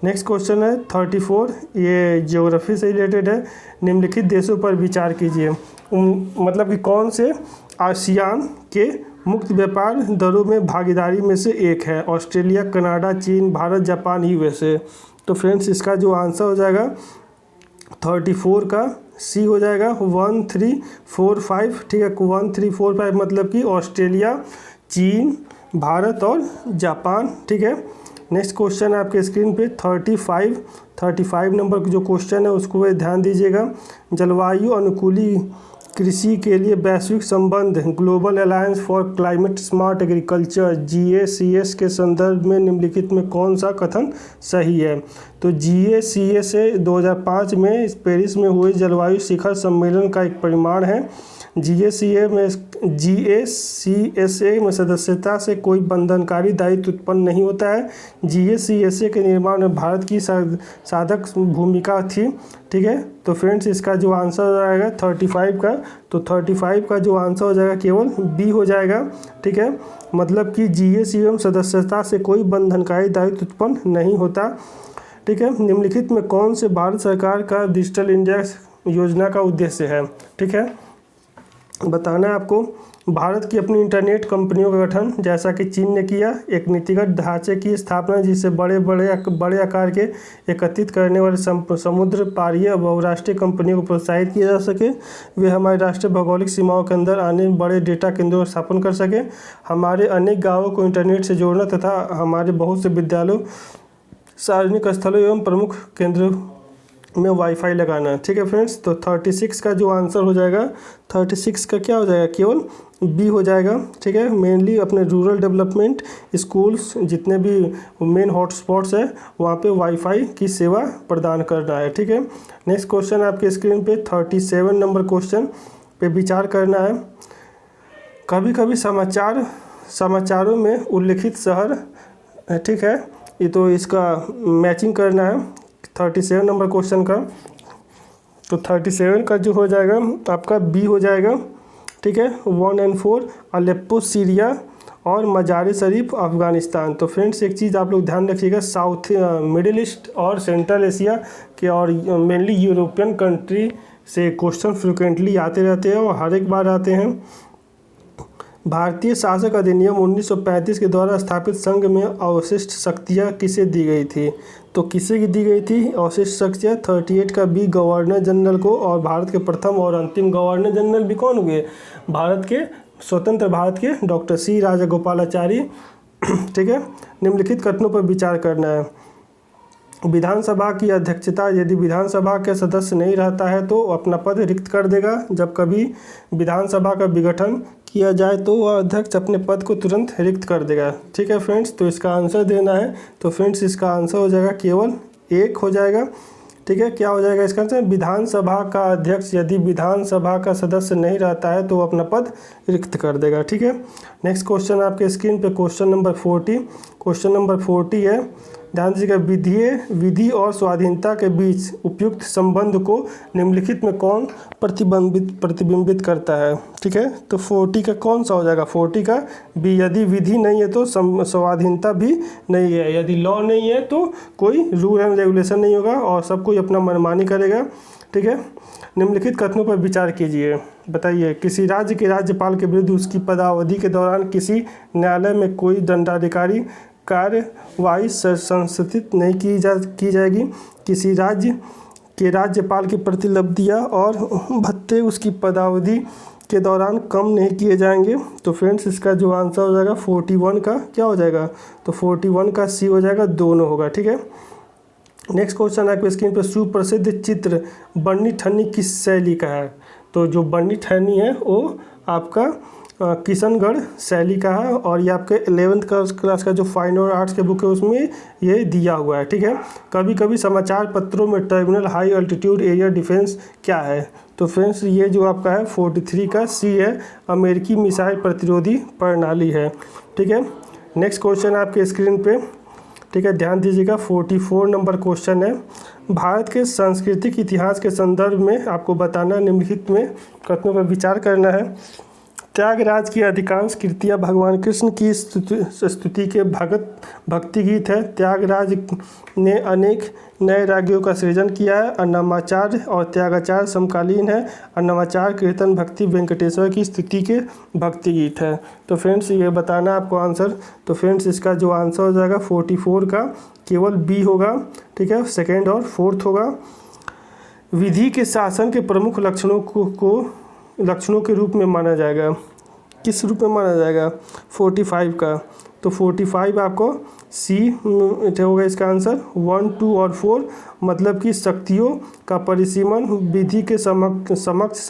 नेक्स्ट क्वेश्चन है 34, ये ज्योग्राफी से रिलेटेड है। निम्नलिखित देशों पर विचार कीजिए, मतलब कि कौन से आसियान के मुक्त व्यापार दरों में भागीदारी में से एक है। ऑस्ट्रेलिया, कनाडा, चीन, भारत, जापान, USA। तो फ्रेंड्स इसका जो आंसर हो जाएगा 34 का सी हो जाएगा 1, 3, 4, 5, ठीक है। 1, 3, 4, 5 मतलब कि ऑस्ट्रेलिया, चीन, भारत और जापान, ठीक है। नेक्स्ट क्वेश्चन आपके स्क्रीन पे 35 नंबर जो क्वेश्चन है उसको ध्यान दीजिएगा। जलवायु अनुकूली कृषि के लिए वैश्विक संबंध global alliance for climate smart agriculture GACS के संदर्भ में निम्नलिखित में कौन सा कथन सही है। तो GACS 2005 में पेरिस में हुए जलवायु शिखर सम्मेलन का एक परिमाण है GACSA में सदस्यता से कोई बंधनकारी दायित्व उत्पन्न नहीं होता है। GACSA के निर्माण में भारत की साधक भूमिका थी। ठीक है, तो फ्रेंड्स इसका जो आंसर हो जाएगा 35 का, तो 35 का जो आंसर हो जाएगा केवल बी हो जाएगा। ठीक है, मतलब कि GACA सदस्यता से कोई बंधनकारी दायित्व उत्पन्न नहीं होता। ठीक है, निम्नलिखित में कौन से भारत सरकार का डिजिटल इंडिया योजना का उद्देश्य है? ठीक है, बताना है आपको। भारत की अपनी इंटरनेट कंपनियों का गठन, जैसा कि चीन ने किया। एक नीतिगत ढांचे की स्थापना जिससे बड़े आकार के एकत्रित करने वाले समुद्र पारीय बहुराष्ट्रीय कंपनियों को प्रोत्साहित किया जा सके। वे हमारी राष्ट्रीय भौगोलिक सीमाओं के अंदर आने बड़े डेटा केंद्रों का स्थापन कर सके। हमारे अनेक गाँवों को इंटरनेट से जोड़ना तथा हमारे बहुत से विद्यालयों, सार्वजनिक स्थलों एवं प्रमुख केंद्रों में वाईफाई लगाना। ठीक है फ्रेंड्स, तो 36 का जो आंसर हो जाएगा, 36 का क्या हो जाएगा? केवल बी हो जाएगा। ठीक है, मेनली अपने रूरल डेवलपमेंट, स्कूल्स, जितने भी मेन हॉटस्पॉट्स है वहाँ पे वाईफाई की सेवा प्रदान करना है। ठीक है, नेक्स्ट क्वेश्चन आपके स्क्रीन पे 37 नंबर क्वेश्चन पे विचार करना है। कभी कभी समाचारों में उल्लिखित शहर, ठीक है, ये तो इसका मैचिंग करना है 37 नंबर क्वेश्चन का। तो 37 का जो हो जाएगा आपका बी हो जाएगा। ठीक है, 1 और 4 अलेप्पो सीरिया और मजार शरीफ अफ़गानिस्तान। तो फ्रेंड्स एक चीज़ आप लोग ध्यान रखिएगा, साउथ मिडिल ईस्ट और सेंट्रल एशिया के और मेनली यूरोपियन कंट्री से क्वेश्चन फ्रिक्वेंटली आते रहते हैं और हर एक बार आते हैं। भारतीय शासक अधिनियम 1935 के द्वारा स्थापित संघ में अवशिष्ट शक्तियाँ किसे दी गई थी? तो किसे की दी गई थी अवशिष्ट शक्तियाँ? 38 का बी गवर्नर जनरल को। और भारत के प्रथम और अंतिम गवर्नर जनरल भी कौन हुए? भारत के स्वतंत्र भारत के डॉक्टर सी राजागोपालाचारी। ठीक है, निम्नलिखित कथनों पर विचार करना है। विधानसभा की अध्यक्षता, यदि विधानसभा के सदस्य नहीं रहता है तो अपना पद रिक्त कर देगा। जब कभी विधानसभा का विघटन किया जाए तो वह अध्यक्ष अपने पद को तुरंत रिक्त कर देगा। ठीक है फ्रेंड्स, तो इसका आंसर देना है। तो फ्रेंड्स इसका आंसर हो जाएगा केवल 1 हो जाएगा। ठीक है, क्या हो जाएगा इसका आंसर? विधानसभा का अध्यक्ष यदि विधानसभा का सदस्य नहीं रहता है तो वो अपना पद रिक्त कर देगा। ठीक है, नेक्स्ट क्वेश्चन आपके स्क्रीन पे क्वेश्चन नंबर 40। क्वेश्चन नंबर 40 है, ध्यान दीजिएगा, विधि और स्वाधीनता के बीच उपयुक्त संबंध को निम्नलिखित में कौन प्रतिबिंबित करता है? ठीक है, तो 40 का कौन सा हो जाएगा? 40 का बी। यदि विधि नहीं है तो स्वाधीनता भी नहीं है। यदि लॉ नहीं है तो कोई रूल एंड रेगुलेशन नहीं होगा और सब कोई अपना मनमानी करेगा। ठीक है, निम्नलिखित कथनों पर विचार कीजिए। बताइए, किसी राज्य के राज्यपाल के विरुद्ध उसकी पदावधि के दौरान किसी न्यायालय में कोई दंडाधिकारी कार्यवाही संस्थित नहीं की जाएगी। किसी राज्य के राज्यपाल की प्रतिलब्धियां और भत्ते उसकी पदावधि के दौरान कम नहीं किए जाएंगे। तो फ्रेंड्स इसका जो आंसर हो जाएगा 41 का क्या हो जाएगा? तो 41 का सी हो जाएगा, दोनों होगा। ठीक है, नेक्स्ट क्वेश्चन आपके स्क्रीन पर, सुप्रसिद्ध चित्र बन्नी ठन्नी किस शैली का है? तो जो बन्नी ठन्नी है वो आपका किशनगढ़ शैली का है और ये आपके 11th क्लास का जो फाइन और आर्ट्स के बुक है उसमें ये दिया हुआ है। ठीक है, कभी कभी समाचार पत्रों में terminal high altitude area defence क्या है? तो फ्रेंड्स ये जो आपका है 43 का सी है, अमेरिकी मिसाइल प्रतिरोधी प्रणाली है। ठीक है, नेक्स्ट क्वेश्चन आपके स्क्रीन पे, ठीक है, ध्यान दीजिएगा, 44 नंबर क्वेश्चन है। भारत के सांस्कृतिक इतिहास के संदर्भ में आपको बताना, निम्नलिखित में कथनों पर विचार करना है। त्यागराज की अधिकांश कृतियाँ भगवान कृष्ण की स्तुति के भक्ति गीत है। त्यागराज ने अनेक नए रागियों का सृजन किया है। अन्नमाचार्य और त्यागाचार्य समकालीन है। अन्नमाचार्य कीर्तन भक्ति वेंकटेश्वर की स्तुति के भक्ति गीत है। तो फ्रेंड्स ये बताना आपको आंसर। तो फ्रेंड्स इसका जो आंसर हो जाएगा 44 का केवल बी होगा। ठीक है, सेकेंड और फोर्थ होगा। विधि के शासन के प्रमुख लक्षणों के रूप में माना जाएगा। किस रूप में माना जाएगा? 45 का। तो 45 आपको सी होगा इसका आंसर। 1, 2 और 4 मतलब कि शक्तियों का परिसीमन, विधि के समक्ष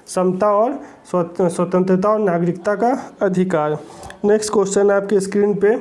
समता और स्वतंत्रता और नागरिकता का अधिकार। नेक्स्ट क्वेश्चन आपके स्क्रीन पे,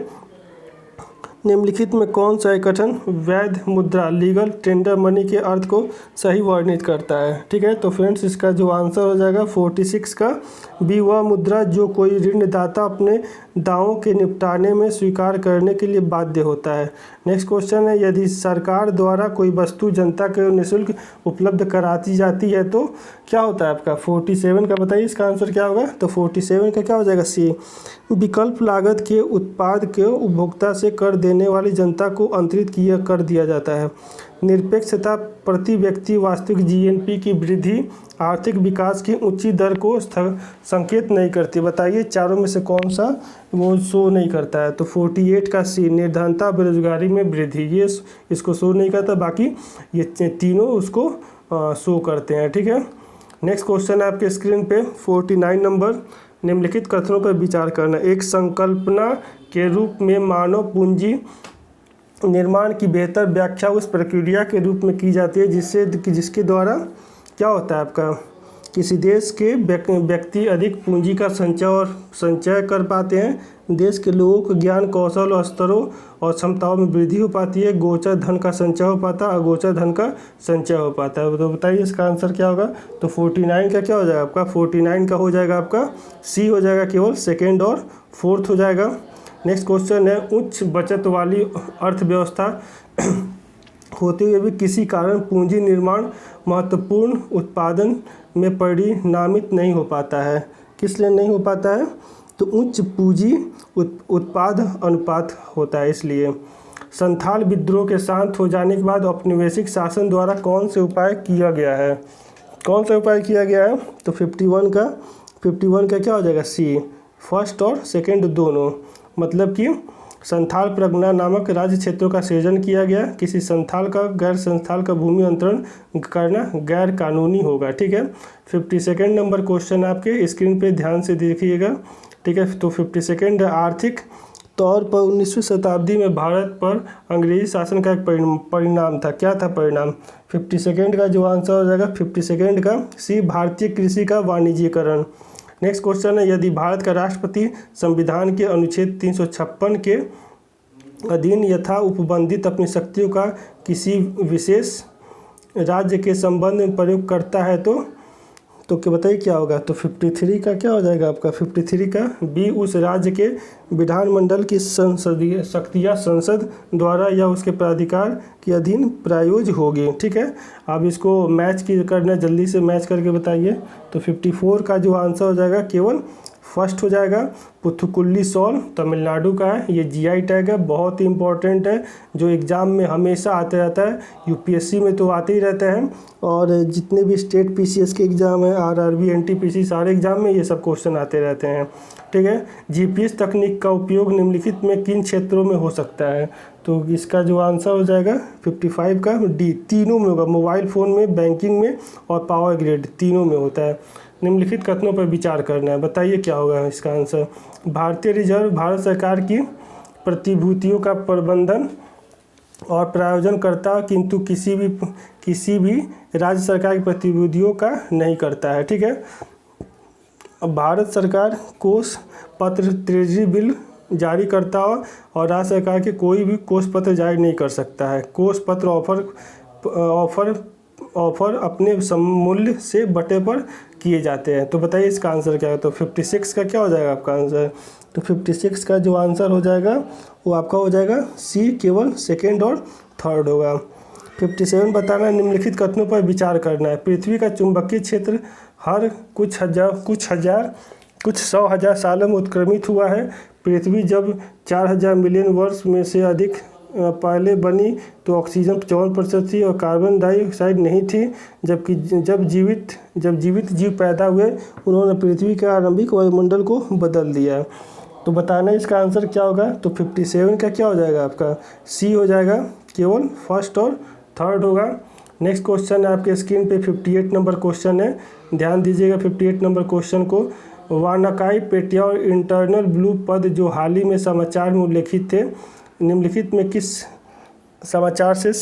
निम्नलिखित में कौन सा एक कथन वैध मुद्रा लीगल टेंडर मनी के अर्थ को सही वर्णित करता है? ठीक है, तो फ्रेंड्स इसका जो आंसर हो जाएगा 46 का बी, वह मुद्रा जो कोई ऋणदाता अपने दावों के निपटाने में स्वीकार करने के लिए बाध्य होता है। नेक्स्ट क्वेश्चन है, यदि सरकार द्वारा कोई वस्तु जनता को निःशुल्क उपलब्ध कराती जाती है तो क्या होता है आपका? 47 का बताइए इसका आंसर क्या होगा? तो 47 का क्या हो जाएगा? सी, विकल्प लागत के उत्पाद के उपभोक्ता से कर देने वाली जनता को अंतरित कर दिया जाता है। निरपेक्षता प्रति व्यक्ति वास्तविक जीएनपी की वृद्धि आर्थिक विकास की ऊंची दर को संकेत नहीं करती। बताइए चारों में से कौन सा वो शो नहीं करता है? तो 48 का सी, निर्धनता बेरोजगारी में वृद्धि, ये इसको शो नहीं करता, बाकी ये तीनों उसको शो करते हैं। ठीक है, नेक्स्ट क्वेश्चन है आपके स्क्रीन पे 49 नंबर, निम्नलिखित कथनों पर विचार करना। एक संकल्पना के रूप में मानव पूंजी निर्माण की बेहतर व्याख्या उस प्रक्रिया के रूप में की जाती है जिसके द्वारा क्या होता है आपका? किसी देश के व्यक्ति अधिक पूंजी का संचय कर पाते हैं। देश के लोगों को ज्ञान कौशल और स्तरों और क्षमताओं में वृद्धि हो पाती है। गोचर धन का संचय हो पाता है, अगोचर धन का संचय हो पाता है। तो बताइए इसका आंसर क्या होगा? तो 49 का क्या हो जाएगा आपका? 49 का हो जाएगा आपका सी हो जाएगा, केवल सेकेंड और फोर्थ हो जाएगा। नेक्स्ट क्वेश्चन है, उच्च बचत वाली अर्थव्यवस्था होते हुए भी किसी कारण पूंजी निर्माण महत्वपूर्ण उत्पादन में परिणामित नहीं हो पाता है। किस लिए नहीं हो पाता है? तो उच्च पूंजी उत्पाद अनुपात होता है इसलिए। संथाल विद्रोह के शांत हो जाने के बाद औपनिवेशिक शासन द्वारा कौन से उपाय किया गया है? कौन सा उपाय किया गया है? तो 51 का क्या हो जाएगा? सी, फर्स्ट और सेकंड दोनों। मतलब कि संथाल परगना नामक राज्य क्षेत्रों का सृजन किया गया। किसी संथाल का गैर संथाल का भूमि अंतरण करना गैर कानूनी होगा। ठीक है, 52 नंबर क्वेश्चन आपके स्क्रीन पे ध्यान से देखिएगा। ठीक है, तो 52 आर्थिक तौर पर 19वीं शताब्दी में भारत पर अंग्रेजी शासन का एक परिणाम था। क्या था परिणाम? 52 का जो आंसर हो जाएगा 52 का सी, भारतीय कृषि का वाणिज्यीकरण। नेक्स्ट क्वेश्चन है, यदि भारत का राष्ट्रपति संविधान के अनुच्छेद 356 के अधीन यथा उपबंधित अपनी शक्तियों का किसी विशेष राज्य के संबंध में प्रयोग करता है तो क्या बताइए क्या होगा? तो 53 का क्या हो जाएगा आपका? 53 का बी, उस राज्य के विधानमंडल की संसदीय शक्तियाँ संसद द्वारा या उसके प्राधिकार के अधीन प्रायोज्य होगी। ठीक है, अब इसको मैच करना, जल्दी से मैच करके बताइए। तो 54 का जो आंसर हो जाएगा केवल फर्स्ट हो जाएगा। पुथुकुल्ली सॉल तमिलनाडु का है, ये जीआई टैग है, बहुत ही इंपॉर्टेंट है, जो एग्ज़ाम में हमेशा आते रहता है। यूपीएससी में तो आते ही रहते हैं, और जितने भी स्टेट पीसीएस के एग्ज़ाम है, आरआरबी, एनटीपीसी, सारे एग्ज़ाम में ये सब क्वेश्चन आते रहते हैं। ठीक है, जीपीएस तकनीक का उपयोग निम्नलिखित में किन क्षेत्रों में हो सकता है? तो इसका जो आंसर हो जाएगा 55 का डी, तीनों में होगा। मोबाइल फ़ोन में, बैंकिंग में और पावर ग्रिड, तीनों में होता है। निम्नलिखित कथनों पर विचार करना है। बताइए क्या होगा इसका आंसर? भारतीय रिजर्व भारत सरकार की प्रतिभूतियों का प्रबंधन और प्रायोजन करता है, किंतु किसी भी राज्य सरकार की प्रतिभूतियों का नहीं करता है। ठीक है, अब भारत सरकार कोष पत्र ट्रेजरी बिल जारी करता है और राज्य सरकार के कोई भी कोष पत्र जारी नहीं कर सकता है। कोष पत्र ऑफर अपने मूल्य से बटे पर किए जाते हैं। तो बताइए इसका आंसर क्या है? तो 56 का क्या हो जाएगा आपका आंसर? तो 56 का जो आंसर हो जाएगा वो आपका हो जाएगा सी, केवल सेकेंड और थर्ड होगा। 57 बताना, निम्नलिखित कथनों पर विचार करना है। पृथ्वी का चुंबकीय क्षेत्र हर कुछ सौ हजार सालों में उत्क्रमित हुआ है। पृथ्वी जब 4000 मिलियन वर्ष में से अधिक पहले बनी तो ऑक्सीजन 54% थी और कार्बन डाइऑक्साइड नहीं थी। जबकि जब जीवित जीव पैदा हुए उन्होंने पृथ्वी के आरंभिक वायुमंडल को बदल दिया। तो बताना इसका आंसर क्या होगा? तो 57 का क्या हो जाएगा आपका? सी हो जाएगा, केवल फर्स्ट और थर्ड होगा। नेक्स्ट क्वेश्चन है आपके स्क्रीन पे 58 नंबर क्वेश्चन है, ध्यान दीजिएगा 58 नंबर क्वेश्चन को। वानाकाई पेटिया और इंटरनल ब्लू पद जो हाल ही में समाचार में उल्लेखित थे, निम्नलिखित में किस समाचार से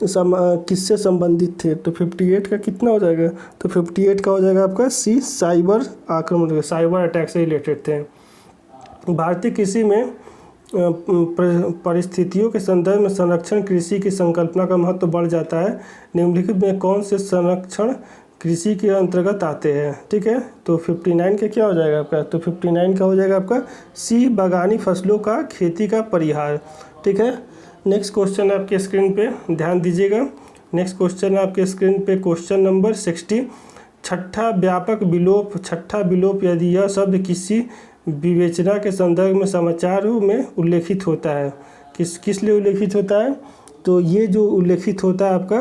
किससे संबंधित थे? तो 58 का कितना हो जाएगा? तो 58 का हो जाएगा आपका सी, साइबर आक्रमण, साइबर अटैक से रिलेटेड थे। भारतीय कृषि में परिस्थितियों के संदर्भ में संरक्षण कृषि की संकल्पना का महत्व बढ़ जाता है। निम्नलिखित में कौन से संरक्षण कृषि के अंतर्गत आते हैं? ठीक है, तो 59 का क्या हो जाएगा आपका? तो 59 का हो जाएगा आपका सी, बागानी फसलों का खेती का परिहार। ठीक है, नेक्स्ट क्वेश्चन आपके स्क्रीन पे ध्यान दीजिएगा। नेक्स्ट क्वेश्चन आपके स्क्रीन पे क्वेश्चन नंबर 60। छठा विलोप यदि यह शब्द किसी विवेचना के संदर्भ में समाचारों में उल्लेखित होता है, किस लिए उल्लेखित होता है? तो ये जो उल्लेखित होता है आपका,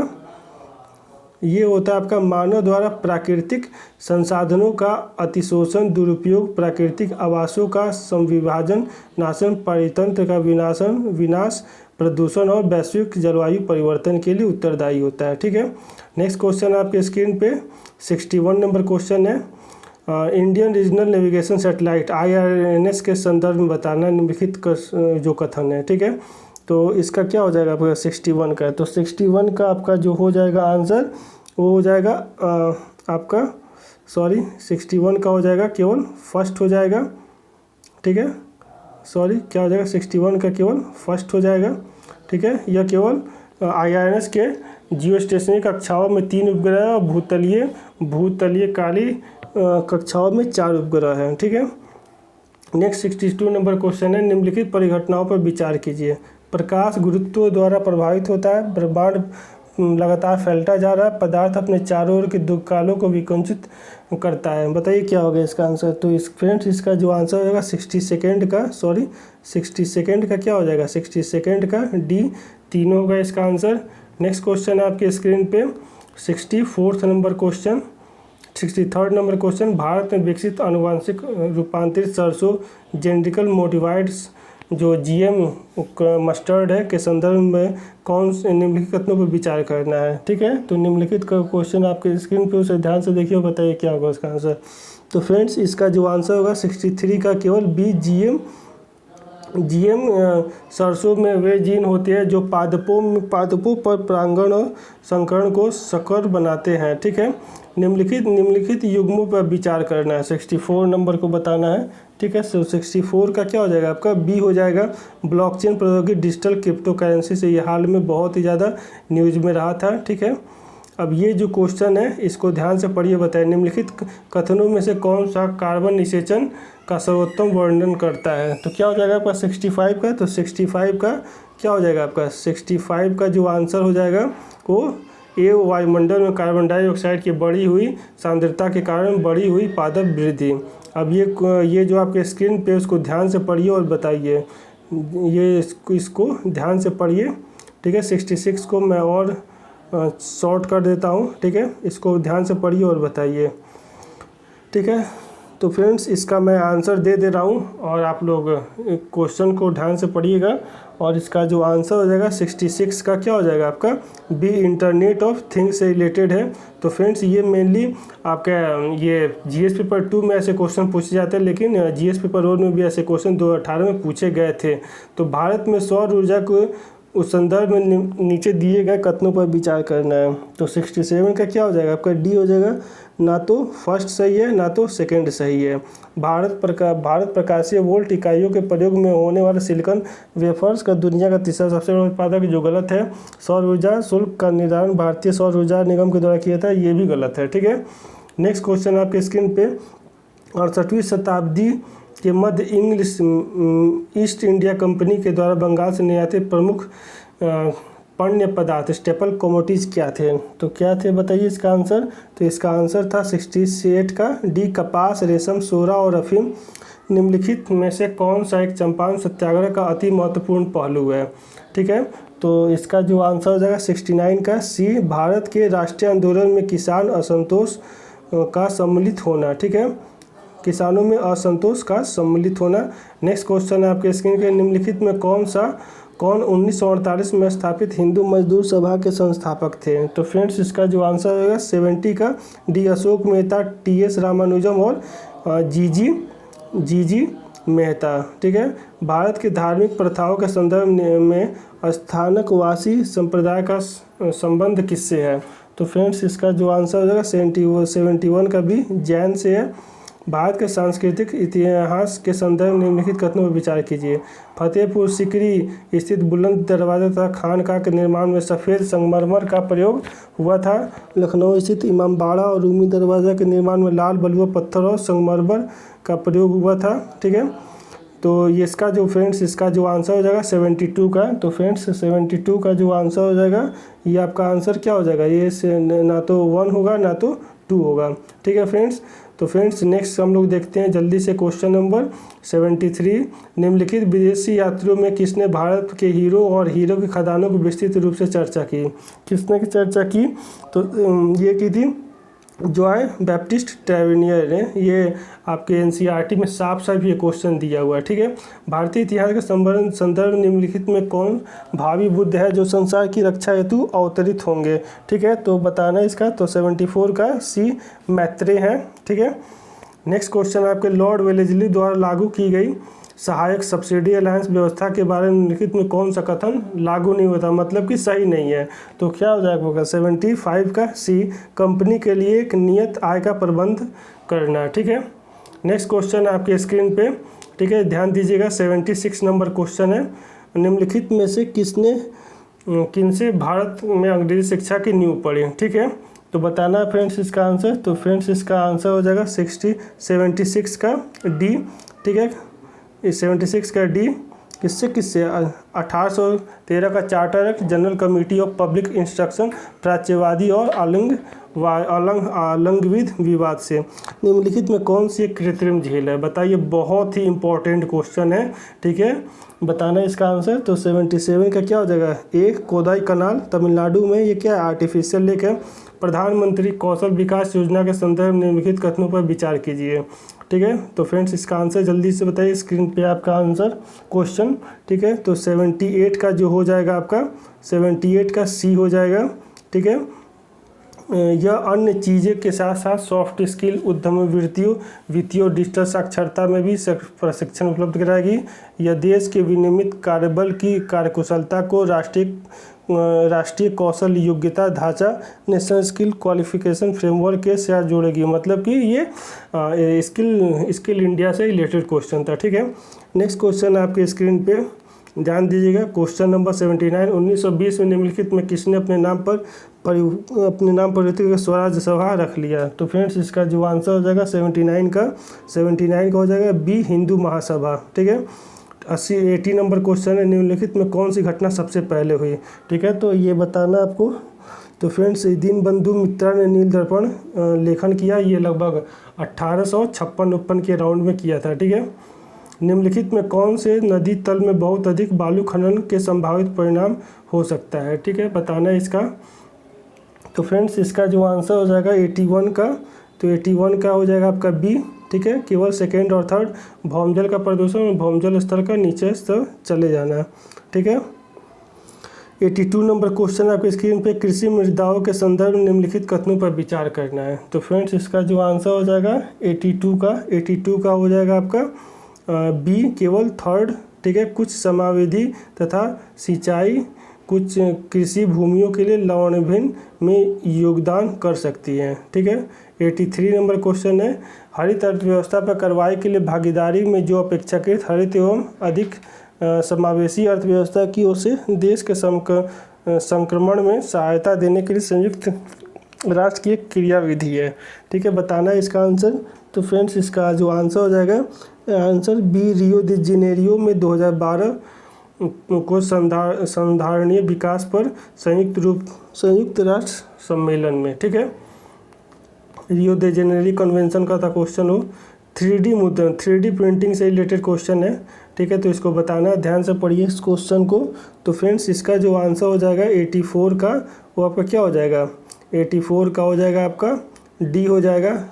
ये होता है आपका मानव द्वारा प्राकृतिक संसाधनों का अतिशोषण, दुरुपयोग, प्राकृतिक आवासों का संविभाजन, नाशन, परितंत्र का विनाश, प्रदूषण और वैश्विक जलवायु परिवर्तन के लिए उत्तरदायी होता है। ठीक है, नेक्स्ट क्वेश्चन आपके स्क्रीन पे 61 नंबर क्वेश्चन है। Indian regional navigation satellite IRNS के संदर्भ में बताना निम्नलिखित जो कथन है। ठीक है, तो इसका क्या हो जाएगा आपका 61 का? तो 61 का आपका जो हो जाएगा आंसर वो हो जाएगा आपका 61 का हो जाएगा केवल फर्स्ट हो जाएगा। ठीक है, क्या हो जाएगा? 61 का केवल फर्स्ट हो जाएगा। ठीक है, यह केवल IRNS के जियो स्टेशनरी कक्षाओं में 3 उपग्रह और भूतलीय काली कक्षाओं में 4 उपग्रह हैं। ठीक है, नेक्स्ट 62 नंबर क्वेश्चन है। निम्नलिखित परिघटनाओं पर विचार कीजिए। प्रकाश गुरुत्व द्वारा प्रभावित होता है, ब्रह्मांड लगातार फैलता जा रहा है, पदार्थ अपने चारों ओर के दुकालों को विकुंचित करता है। बताइए क्या होगा इसका आंसर? तो फ्रेंड्स इसका जो आंसर होगा 60 सेकेंड का क्या हो जाएगा? 60 सेकेंड का D 3 होगा इसका आंसर। नेक्स्ट क्वेश्चन है आपके स्क्रीन पे 63 नंबर क्वेश्चन। भारत में विकसित आनुवांशिक रूपांतरित सरसों जेनेटिकल मोडिफाइड्स जो GM मस्टर्ड है के संदर्भ में कौन से निम्नलिखित कथनों पर विचार करना है? ठीक है, तो निम्नलिखित का क्वेश्चन आपके स्क्रीन पे उसे ध्यान से देखिए और बताइए क्या होगा उसका आंसर। तो फ्रेंड्स इसका जो आंसर होगा 63 का केवल B, GM सरसों में वे जीन होते हैं जो पादपों पर परागण और संकरण को सकर बनाते हैं। ठीक है, निम्नलिखित युग्मों पर विचार करना है। 64 नंबर को बताना है। ठीक है, 64 का क्या हो जाएगा आपका? B हो जाएगा। ब्लॉकचेन प्रौद्योगिकी डिजिटल क्रिप्टो करेंसी से ये हाल में बहुत ही ज़्यादा न्यूज़ में रहा था। ठीक है, अब ये जो क्वेश्चन है इसको ध्यान से पढ़िए, बताएं निम्नलिखित कथनों में से कौन सा कार्बन निषेचन का सर्वोत्तम वर्णन करता है? तो क्या हो जाएगा आपका 65 का? तो 65 का क्या हो जाएगा आपका? 65 का जो आंसर हो जाएगा वो A, वायुमंडल में कार्बन डाइऑक्साइड की बढ़ी हुई सांद्रता के कारण बढ़ी हुई पादप वृद्धि। अब ये जो आपके स्क्रीन पे उसको ध्यान से पढ़िए और बताइए, ये इसको ध्यान से पढ़िए। ठीक है, 66 को मैं और शॉर्ट कर देता हूँ। ठीक है, इसको ध्यान से पढ़िए और बताइए। ठीक है, तो फ्रेंड्स इसका मैं आंसर दे रहा हूँ और आप लोग क्वेश्चन को ध्यान से पढ़िएगा और इसका जो आंसर हो जाएगा 66 का क्या हो जाएगा आपका? B, इंटरनेट ऑफ थिंग्स से रिलेटेड है। तो फ्रेंड्स ये मेनली आपका ये GS पेपर 2 में ऐसे क्वेश्चन पूछे जाते हैं, लेकिन GS पेपर 1 में भी ऐसे क्वेश्चन 2018 में पूछे गए थे। तो भारत में सौर ऊर्जा को उस संदर्भ में नीचे दिए गए कथनों पर विचार करना है। तो 67 का क्या हो जाएगा आपका? D हो जाएगा। ना तो फर्स्ट सही है ना तो सेकंड सही है। भारत प्रकाशीय वोल्ट इकाइयों के प्रयोग में होने वाले सिलिकॉन वेफर्स का दुनिया का तीसरा सबसे बड़ा उत्पादक जो गलत है। सौर ऊर्जा शुल्क का निर्धारण भारतीय सौर ऊर्जा निगम के द्वारा किया था, ये भी गलत है। ठीक है, नेक्स्ट क्वेश्चन आपके स्क्रीन पे 68वीं शताब्दी के मध्य ईस्ट इंडिया कंपनी के द्वारा बंगाल से निर्यातित प्रमुख पण्य पदार्थ स्टेपल कमोडिटीज क्या थे? तो क्या थे बताइए इसका आंसर? तो इसका आंसर था 68 का D, कपास, रेशम, सोरा और अफीम। निम्नलिखित में से कौन सा एक चंपारण सत्याग्रह का अति महत्वपूर्ण पहलू है? ठीक है, तो इसका जो आंसर हो जाएगा 69 का C, भारत के राष्ट्रीय आंदोलन में किसान असंतोष का सम्मिलित होना। ठीक है, किसानों में असंतोष का सम्मिलित होना। नेक्स्ट क्वेश्चन है आपके स्क्रीन पे, निम्नलिखित में कौन 1948 में स्थापित हिंदू मजदूर सभा के संस्थापक थे? तो फ्रेंड्स इसका जो आंसर होगा 70 का D, अशोक मेहता, TS रामानुजम और जीजी मेहता। ठीक है, भारत की धार्मिक प्रथाओं के संदर्भ में स्थानकवासी संप्रदाय का संबंध किससे है? तो फ्रेंड्स इसका जो आंसर हो जाएगा 71 का भी जैन से है। भारत के सांस्कृतिक इतिहास के संदर्भ में निम्नलिखित कथनों पर विचार कीजिए। फतेहपुर सीकरी स्थित बुलंद दरवाजा तथा खानका के निर्माण में सफ़ेद संगमरमर का प्रयोग हुआ था। लखनऊ स्थित इमामबाड़ा और रूमी दरवाज़ा के निर्माण में लाल बलुआ पत्थर और संगमरमर का प्रयोग हुआ था। ठीक है, तो ये इसका जो फ्रेंड्स इसका जो आंसर हो जाएगा 72 का। तो फ्रेंड्स 72 का जो आंसर हो जाएगा ये आपका आंसर क्या हो जाएगा, ये ना तो 1 होगा ना तो 2 होगा। ठीक है फ्रेंड्स, तो फ्रेंड्स नेक्स्ट हम लोग देखते हैं जल्दी से क्वेश्चन नंबर 73। निम्नलिखित विदेशी यात्रियों में किसने भारत के हीरो और हीरो की खदानों की विस्तृत रूप से चर्चा की? किसने की चर्चा की? तो ये की थी जॉय बैप्टिस्ट ट्रेवेनियर ने। ये आपके एनसीईआरटी में साफ साफ ये क्वेश्चन दिया हुआ है। ठीक है, भारतीय इतिहास के संदर्भ निम्नलिखित में कौन भावी बुद्ध है जो संसार की रक्षा हेतु अवतरित होंगे? ठीक है, तो बताना इसका। तो 74 का सी मैत्रेय है। ठीक है, नेक्स्ट क्वेश्चन आपके लॉर्ड वेलेस्ली द्वारा लागू की गई सहायक सब्सिडी अलायंस व्यवस्था के बारे में निम्नलिखित में कौन सा कथन लागू नहीं होता, मतलब कि सही नहीं है? तो क्या हो जाएगा होगा 75 का सी कंपनी के लिए एक नियत आय का प्रबंध करना। ठीक है, नेक्स्ट क्वेश्चन आपके स्क्रीन पे। ठीक है, ध्यान दीजिएगा 76 नंबर क्वेश्चन है। निम्नलिखित में से किनसे भारत में अंग्रेजी शिक्षा की नींव पड़ी? ठीक है, तो बताना है फ्रेंड्स इसका आंसर। तो फ्रेंड्स इसका आंसर हो जाएगा 76 का डी। ठीक है, 76 का डी किससे 1813 का charter act, general committee of public instruction, प्राच्यवादी और अलंगविद विवाद से। निम्नलिखित में कौन सी कृत्रिम झील है? बताइए, बहुत ही इंपॉर्टेंट क्वेश्चन है। ठीक है, बताना इसका आंसर। तो 77 का क्या हो जाएगा? ए कोदाई कनाल तमिलनाडु में, ये क्या है? आर्टिफिशियल लेक है। प्रधानमंत्री कौशल विकास योजना के संदर्भ में निम्नलिखित कथनों पर विचार कीजिए। ठीक है, तो फ्रेंड्स इसका आंसर जल्दी से बताइए, स्क्रीन पे आपका आंसर क्वेश्चन। ठीक है, तो 78 का जो हो जाएगा आपका 78 का सी हो जाएगा। ठीक है, यह अन्य चीज़ें के साथ साथ सॉफ्ट स्किल, उद्यम वृत्तियों, वित्तीय और डिजिटल साक्षरता में भी प्रशिक्षण उपलब्ध कराएगी। यह देश के विनियमित कार्यबल की कार्यकुशलता को राष्ट्रीय कौशल योग्यता ढांचा नेशनल स्किल क्वालिफिकेशन फ्रेमवर्क के साथ जोड़ेगी। मतलब कि ये स्किल इंडिया से रिलेटेड क्वेश्चन था। ठीक है, नेक्स्ट क्वेश्चन आपके स्क्रीन पे ध्यान दीजिएगा। Question number 79। 1920 में निम्नलिखित में किसने अपने नाम पर स्वराज सभा रख लिया? तो फ्रेंड्स इसका जो आंसर हो जाएगा 79 का हो जाएगा बी, हिंदू महासभा। ठीक है, 80 नंबर क्वेश्चन है। निम्नलिखित में कौन सी घटना सबसे पहले हुई? ठीक है, तो ये बताना आपको। तो फ्रेंड्स दीनबंधु मित्रा ने नील दर्पण लेखन किया, ये लगभग 1856 के राउंड में किया था। ठीक है, निम्नलिखित में कौन से नदी तल में बहुत अधिक बालू खनन के संभावित परिणाम हो सकता है? ठीक है, बताना है इसका। तो फ्रेंड्स इसका जो आंसर हो जाएगा 81 का। तो 81 का हो जाएगा आपका बी। ठीक है, केवल सेकेंड और थर्ड भौमजल का प्रदूषण, भौमजल स्तर का नीचे स्तर चले जाना। ठीक है, 82 नंबर क्वेश्चन आपके स्क्रीन पे। कृषि मृदाओं के संदर्भ में निम्नलिखित कथनों पर विचार करना है। तो फ्रेंड्स इसका जो आंसर हो जाएगा 82 का हो जाएगा आपका बी, केवल थर्ड। ठीक है, कुछ समावेदी तथा सिंचाई कुछ कृषि भूमियों के लिए लवणभिन्न में योगदान कर सकती है। ठीक है, 83 नंबर क्वेश्चन है। हरित अर्थव्यवस्था पर कार्रवाई के लिए भागीदारी में जो अपेक्षाकृत हरित एवं अधिक समावेशी अर्थव्यवस्था की ओर से देश के संक्रमण में सहायता देने के लिए संयुक्त राष्ट्र की एक क्रियाविधि है। ठीक है, बताना है इसका आंसर। तो फ्रेंड्स इसका जो आंसर हो जाएगा आंसर बी, रियो दी जेनेरियो में 2012 को संधारणीय विकास पर संयुक्त राष्ट्र सम्मेलन में। ठीक है, रियो दे जेनेरियो कन्वेंशन का था क्वेश्चन हो। 3D मुद्रण, 3D प्रिंटिंग से रिलेटेड क्वेश्चन है। ठीक है, तो इसको बताना, ध्यान से पढ़िए इस क्वेश्चन को। तो फ्रेंड्स इसका जो आंसर हो जाएगा 84 का, वो आपका क्या हो जाएगा? 84 का हो जाएगा आपका डी हो जाएगा।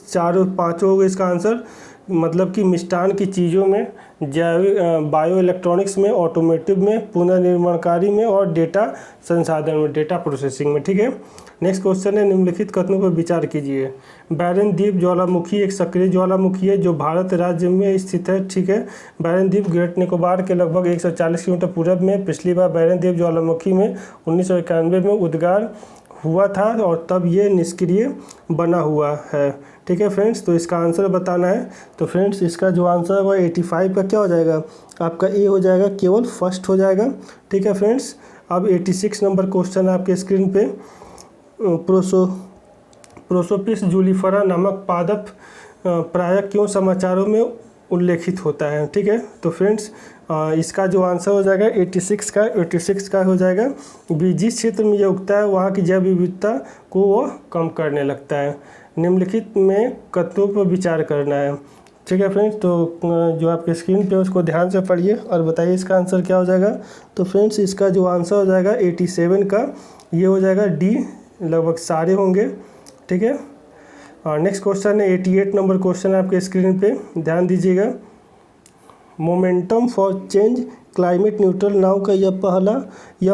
चारों पाँचों हो गए इसका आंसर। मतलब कि मिष्टान की चीज़ों में, जैविक बायो इलेक्ट्रॉनिक्स में, ऑटोमेटिव में, पुनर्निर्माणकारी में और डेटा संसाधन में, डेटा प्रोसेसिंग में। ठीक है, नेक्स्ट क्वेश्चन है। निम्नलिखित कथनों पर विचार कीजिए। बैरन द्वीप ज्वालामुखी एक सक्रिय ज्वालामुखी है जो भारत राज्य में स्थित है। ठीक है, बैरन द्वीप ग्रेट निकोबार के लगभग 140 किलोमीटर पूरब में। पिछली बार बैरन द्वीप ज्वालामुखी में 1991 में उद्गार हुआ था और तब ये निष्क्रिय बना हुआ है। ठीक है फ्रेंड्स, तो इसका आंसर बताना है। तो फ्रेंड्स इसका जो आंसर होगा 85 का क्या हो जाएगा आपका, ए हो जाएगा, केवल फर्स्ट हो जाएगा। ठीक है फ्रेंड्स, अब 86 नंबर क्वेश्चन आपके स्क्रीन पे, प्रोसोपिस जूलिफरा नामक पादप प्रायः क्यों समाचारों में उल्लेखित होता है। ठीक है, तो फ्रेंड्स इसका जो आंसर हो जाएगा 86 का हो जाएगा बी। जिस क्षेत्र में यह उगता है वहाँ की जैव विविधता को वो कम करने लगता है। निम्नलिखित में कथनों पर विचार करना है। ठीक है फ्रेंड्स, तो जो आपके स्क्रीन पे उसको ध्यान से पढ़िए और बताइए इसका आंसर क्या हो जाएगा। तो फ्रेंड्स इसका जो आंसर हो जाएगा 87 का, ये हो जाएगा डी, लगभग सारे होंगे। ठीक है, और नेक्स्ट क्वेश्चन है 88 नंबर क्वेश्चन आपके स्क्रीन पे, ध्यान दीजिएगा। Momentum for change climate neutral now का यह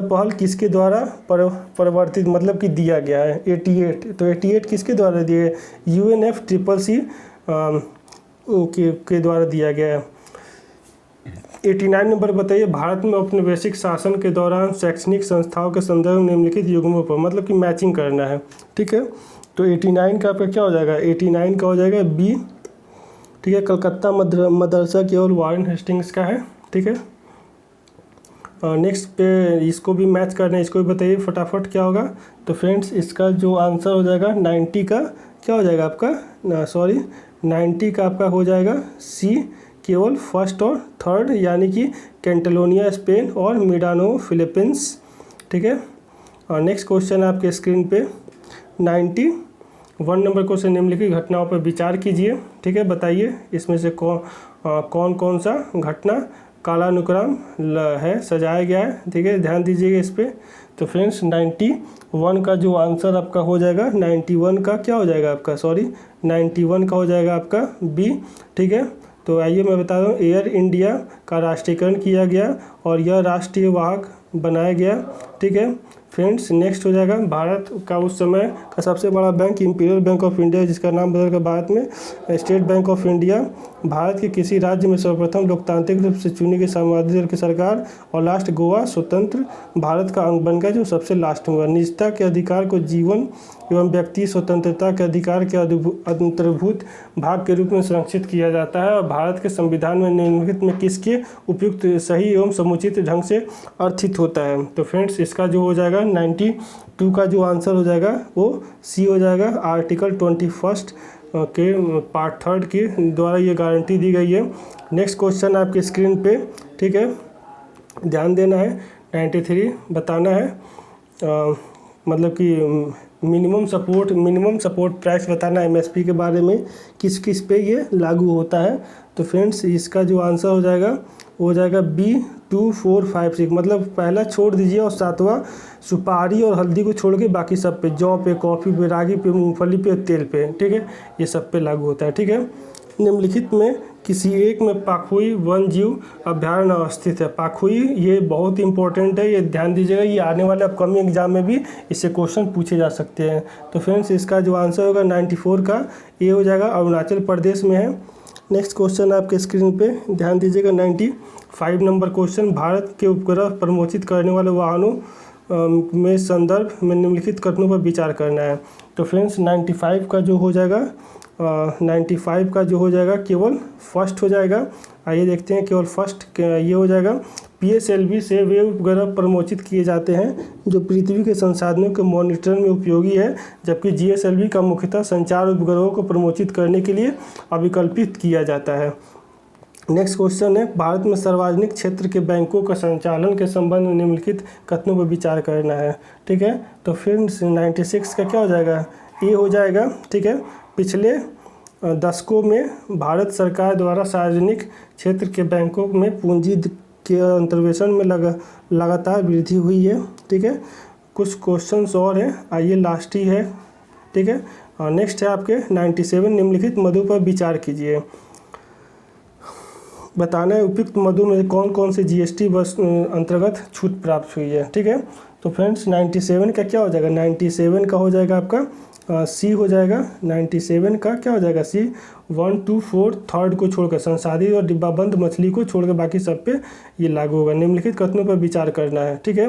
पहल किसके द्वारा परिवर्तित मतलब कि दिया गया है। 88, तो 88 किसके द्वारा दिए, UNFCCC के द्वारा दिया गया है। 89 नंबर बताइए, भारत में औपनिवेशिक शासन के दौरान शैक्षणिक संस्थाओं के संदर्भ में निम्नलिखित युग्मों पर, मतलब कि मैचिंग करना है। ठीक है, तो 89 का आपका क्या हो जाएगा, 89 का हो जाएगा बी। ठीक है, कलकत्ता मदरसा केवल वारेन हेस्टिंग्स का है। ठीक है, नेक्स्ट पे इसको भी मैच करना है, इसको भी बताइए फटाफट क्या होगा। तो फ्रेंड्स इसका जो आंसर हो जाएगा 90 का क्या हो जाएगा आपका, 90 का आपका हो जाएगा सी, केवल फर्स्ट और थर्ड, यानी कि कैंटलोनिया स्पेन और मिडानो फिलीपींस। ठीक है, और नेक्स्ट क्वेश्चन आपके स्क्रीन पे 91 नंबर क्वेश्चन, निम्नलिखित घटनाओं पर विचार कीजिए। ठीक है, बताइए इसमें से कौन कौन सा घटना कालानुक्रम है, सजाया गया है। ठीक है, ध्यान दीजिएगा इस पर। तो फ्रेंड्स 91 का जो आंसर आपका हो जाएगा, 91 का क्या हो जाएगा आपका, 91 का हो जाएगा आपका बी। ठीक है, तो आइए मैं बता दूँ, एयर इंडिया का राष्ट्रीयकरण किया गया और यह राष्ट्रीय वाहक बनाया गया। ठीक है फ्रेंड्स, नेक्स्ट हो जाएगा, भारत का उस समय का सबसे बड़ा bank imperial bank of India, जिसका नाम बदलकर भारत में state bank of India. Bharat के किसी राज्य में सर्वप्रथम लोकतांत्रिक रूप से चुनी गई साम्यवादी दल की सरकार। और लास्ट गोवा स्वतंत्र भारत का अंग बन गया, जो सबसे लास्ट में हुआ। निजता के अधिकार को जीवन एवं व्यक्ति स्वतंत्रता के अधिकार के अंतर्भूत भाग के रूप में संरक्षित किया जाता है। और भारत के संविधान में निम्नलिखित में किसके उपयुक्त, सही एवं समुचित ढंग से अर्थित होता है। तो फ्रेंड्स इसका जो हो जाएगा 92 का जो आंसर हो जाएगा वो सी हो जाएगा। आर्टिकल 21 के पार्ट 3 के द्वारा ये गारंटी दी गई है। नेक्स्ट क्वेश्चन आपके स्क्रीन पे, ठीक है, ध्यान देना है। 93 बताना है, मतलब कि मिनिमम सपोर्ट प्राइस बताना है MSP के बारे में, किस किस पे ये लागू होता है। तो फ्रेंड्स इसका जो आंसर हो जाएगा वो हो जाएगा बी 2, 4, 5, 6, मतलब पहला छोड़ दीजिए और सातवां सुपारी और हल्दी को छोड़ के बाकी सब पे, जौ पे, कॉफ़ी पे, रागी पे, मूंगफली पे, तेल पे, ठीक है, ये सब पे लागू होता है। ठीक है, निम्नलिखित में किसी एक में पाखुई वन जीव अभ्यारण्य अवस्थित है। पाखुई ये बहुत इंपॉर्टेंट है, ये ध्यान दीजिएगा, ये आने वाले अपकमिंग एग्जाम में भी इससे क्वेश्चन पूछे जा सकते हैं। तो फ्रेंड्स इसका जो आंसर होगा 94 का ये हो जाएगा, अरुणाचल प्रदेश में है। नेक्स्ट क्वेश्चन आपके स्क्रीन पे ध्यान दीजिएगा, 95 नंबर क्वेश्चन, भारत के उपग्रह प्रमोचित करने वाले वाहनों में संदर्भ में निम्नलिखित कथनों पर विचार करना है। तो फ्रेंड्स 95 का जो हो जाएगा 95 का जो हो जाएगा केवल फर्स्ट हो जाएगा। आइए देखते हैं, केवल फर्स्ट ये हो जाएगा। PSLV से वे उपग्रह प्रमोचित किए जाते हैं जो पृथ्वी के संसाधनों के मॉनिटरिंग में उपयोगी है, जबकि GSLV का मुख्यतः संचार उपग्रहों को प्रमोचित करने के लिए अभिकल्पित किया जाता है। नेक्स्ट क्वेश्चन है, भारत में सार्वजनिक क्षेत्र के बैंकों का संचालन के संबंध में निम्नलिखित कथनों पर विचार करना है। ठीक है, तो फ्रेंड्स 96 का क्या हो जाएगा, ए हो जाएगा। ठीक है, पिछले दशकों में भारत सरकार द्वारा सार्वजनिक क्षेत्र के बैंकों में पूंजी के अंतर्वेशन में लगातार वृद्धि हुई है। ठीक है, कुछ क्वेश्चंस और हैं, आइए लास्ट ही है। ठीक है, और नेक्स्ट है आपके 97, निम्नलिखित मदों पर विचार कीजिए। बताना है उपयुक्त मदों में कौन कौन से GST बस अंतर्गत छूट प्राप्त हुई है। ठीक है, तो फ्रेंड्स 97 का क्या हो जाएगा, 97 का हो जाएगा आपका सी हो जाएगा। 97 का क्या हो जाएगा सी, 1, 2, 4 थर्ड को छोड़कर, संसाधित और डिब्बाबंद मछली को छोड़कर बाकी सब पे ये लागू होगा। निम्नलिखित कथनों पर विचार करना है। ठीक है,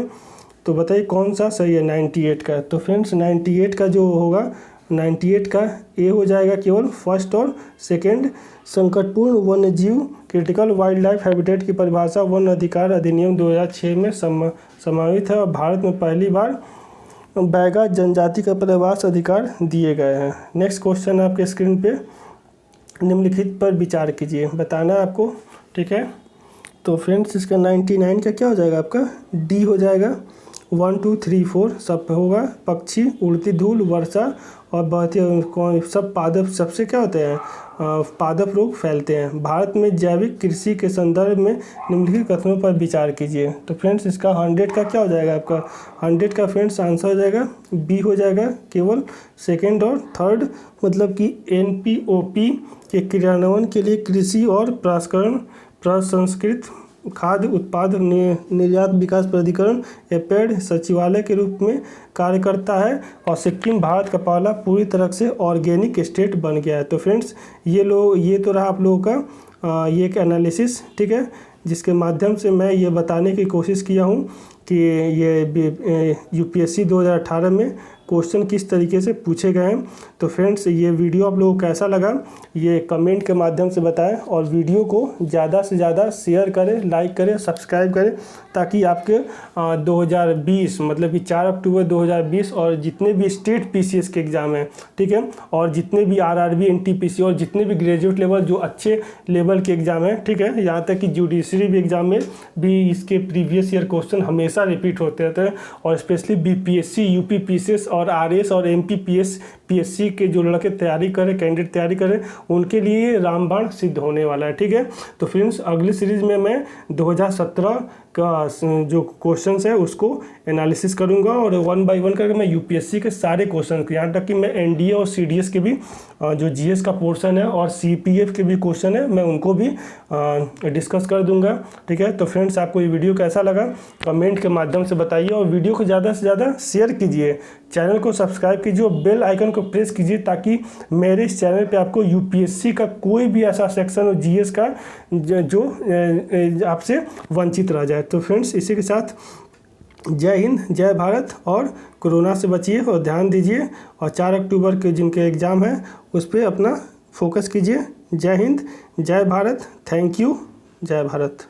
तो बताइए कौन सा सही है 98 का। तो फ्रेंड्स 98 का जो होगा 98 का ए हो जाएगा केवल फर्स्ट और सेकंड। संकटपूर्ण वन्यजीव क्रिटिकल वाइल्ड लाइफ हैबिटेट की परिभाषा वन अधिकार अधिनियम 2006 में समावित है और भारत में पहली बार बैगा जनजाति का प्रवास अधिकार दिए गए हैं। नेक्स्ट क्वेश्चन आपके स्क्रीन पे, निम्नलिखित पर विचार कीजिए, बताना है आपको, ठीक है। तो फ्रेंड्स इसका 99 का क्या हो जाएगा आपका डी हो जाएगा। 1 2 3 4 सब होगा। पक्षी, उड़ती धूल, वर्षा और बहती सब पादप सबसे क्या होते हैं पादप रोग फैलते हैं। भारत में जैविक कृषि के संदर्भ में निम्नलिखित कथनों पर विचार कीजिए। तो फ्रेंड्स इसका 100 का क्या हो जाएगा आपका 100 का फ्रेंड्स आंसर हो जाएगा बी हो जाएगा केवल सेकंड और थर्ड, मतलब कि NPOP के क्रियान्वयन के लिए कृषि और प्रसंस्कृत खाद्य उत्पाद निर्यात विकास प्राधिकरण एपेड सचिवालय के रूप में कार्य करता है और सिक्किम भारत का पहला पूरी तरह से ऑर्गेनिक स्टेट बन गया है। तो फ्रेंड्स ये तो रहा आप लोगों का ये एक एनालिसिस, ठीक है, जिसके माध्यम से मैं ये बताने की कोशिश किया हूँ कि ये UPSC 2018 में क्वेश्चन किस तरीके से पूछे गए हैं। तो फ्रेंड्स ये वीडियो आप लोगों को कैसा लगा ये कमेंट के माध्यम से बताएं और वीडियो को ज़्यादा से ज़्यादा शेयर करें, लाइक करें, सब्सक्राइब करें, ताकि आपके 2020 मतलब कि 4 अक्टूबर 2020 और जितने भी स्टेट PCS के एग्ज़ाम हैं, ठीक है, और जितने भी RRB NTPC और जितने भी ग्रेजुएट लेवल जो अच्छे लेवल के एग्ज़ाम हैं, ठीक है, यहाँ तक कि जुडिशरी भी एग्ज़ाम में भी इसके प्रीवियस ईयर क्वेश्चन हमेशा रिपीट होते रहते हैं और स्पेशली BPSC UP PCS और RS और MP PSC के जो लड़के तैयारी करें, कैंडिडेट तैयारी करें, उनके लिए रामबाण सिद्ध होने वाला है, ठीक है। तो फ्रेंड्स अगली सीरीज़ में मैं 2017 का जो क्वेश्चंस है उसको एनालिसिस करूंगा और 1 बाय 1 करके मैं UPSC के सारे क्वेश्चन, यहाँ तक कि मैं NDA और CDS के भी जो GS का पोर्शन है और CPF के भी क्वेश्चन है मैं उनको भी डिस्कस कर दूंगा, ठीक है। तो फ्रेंड्स आपको ये वीडियो कैसा लगा कमेंट के माध्यम से बताइए और वीडियो को ज़्यादा से ज़्यादा शेयर कीजिए, चैनल को सब्सक्राइब कीजिए और बेल आइकन को प्रेस कीजिए ताकि मेरे इस चैनल पे आपको UPSC का कोई भी ऐसा सेक्शन हो GS का जो आपसे वंचित रह जाए। तो फ्रेंड्स इसी के साथ जय हिंद, जय भारत और कोरोना से बचिए और ध्यान दीजिए और 4 अक्टूबर के जिनके एग्ज़ाम है उस पर अपना फोकस कीजिए। जय हिंद, जय भारत, थैंक यू, जय भारत।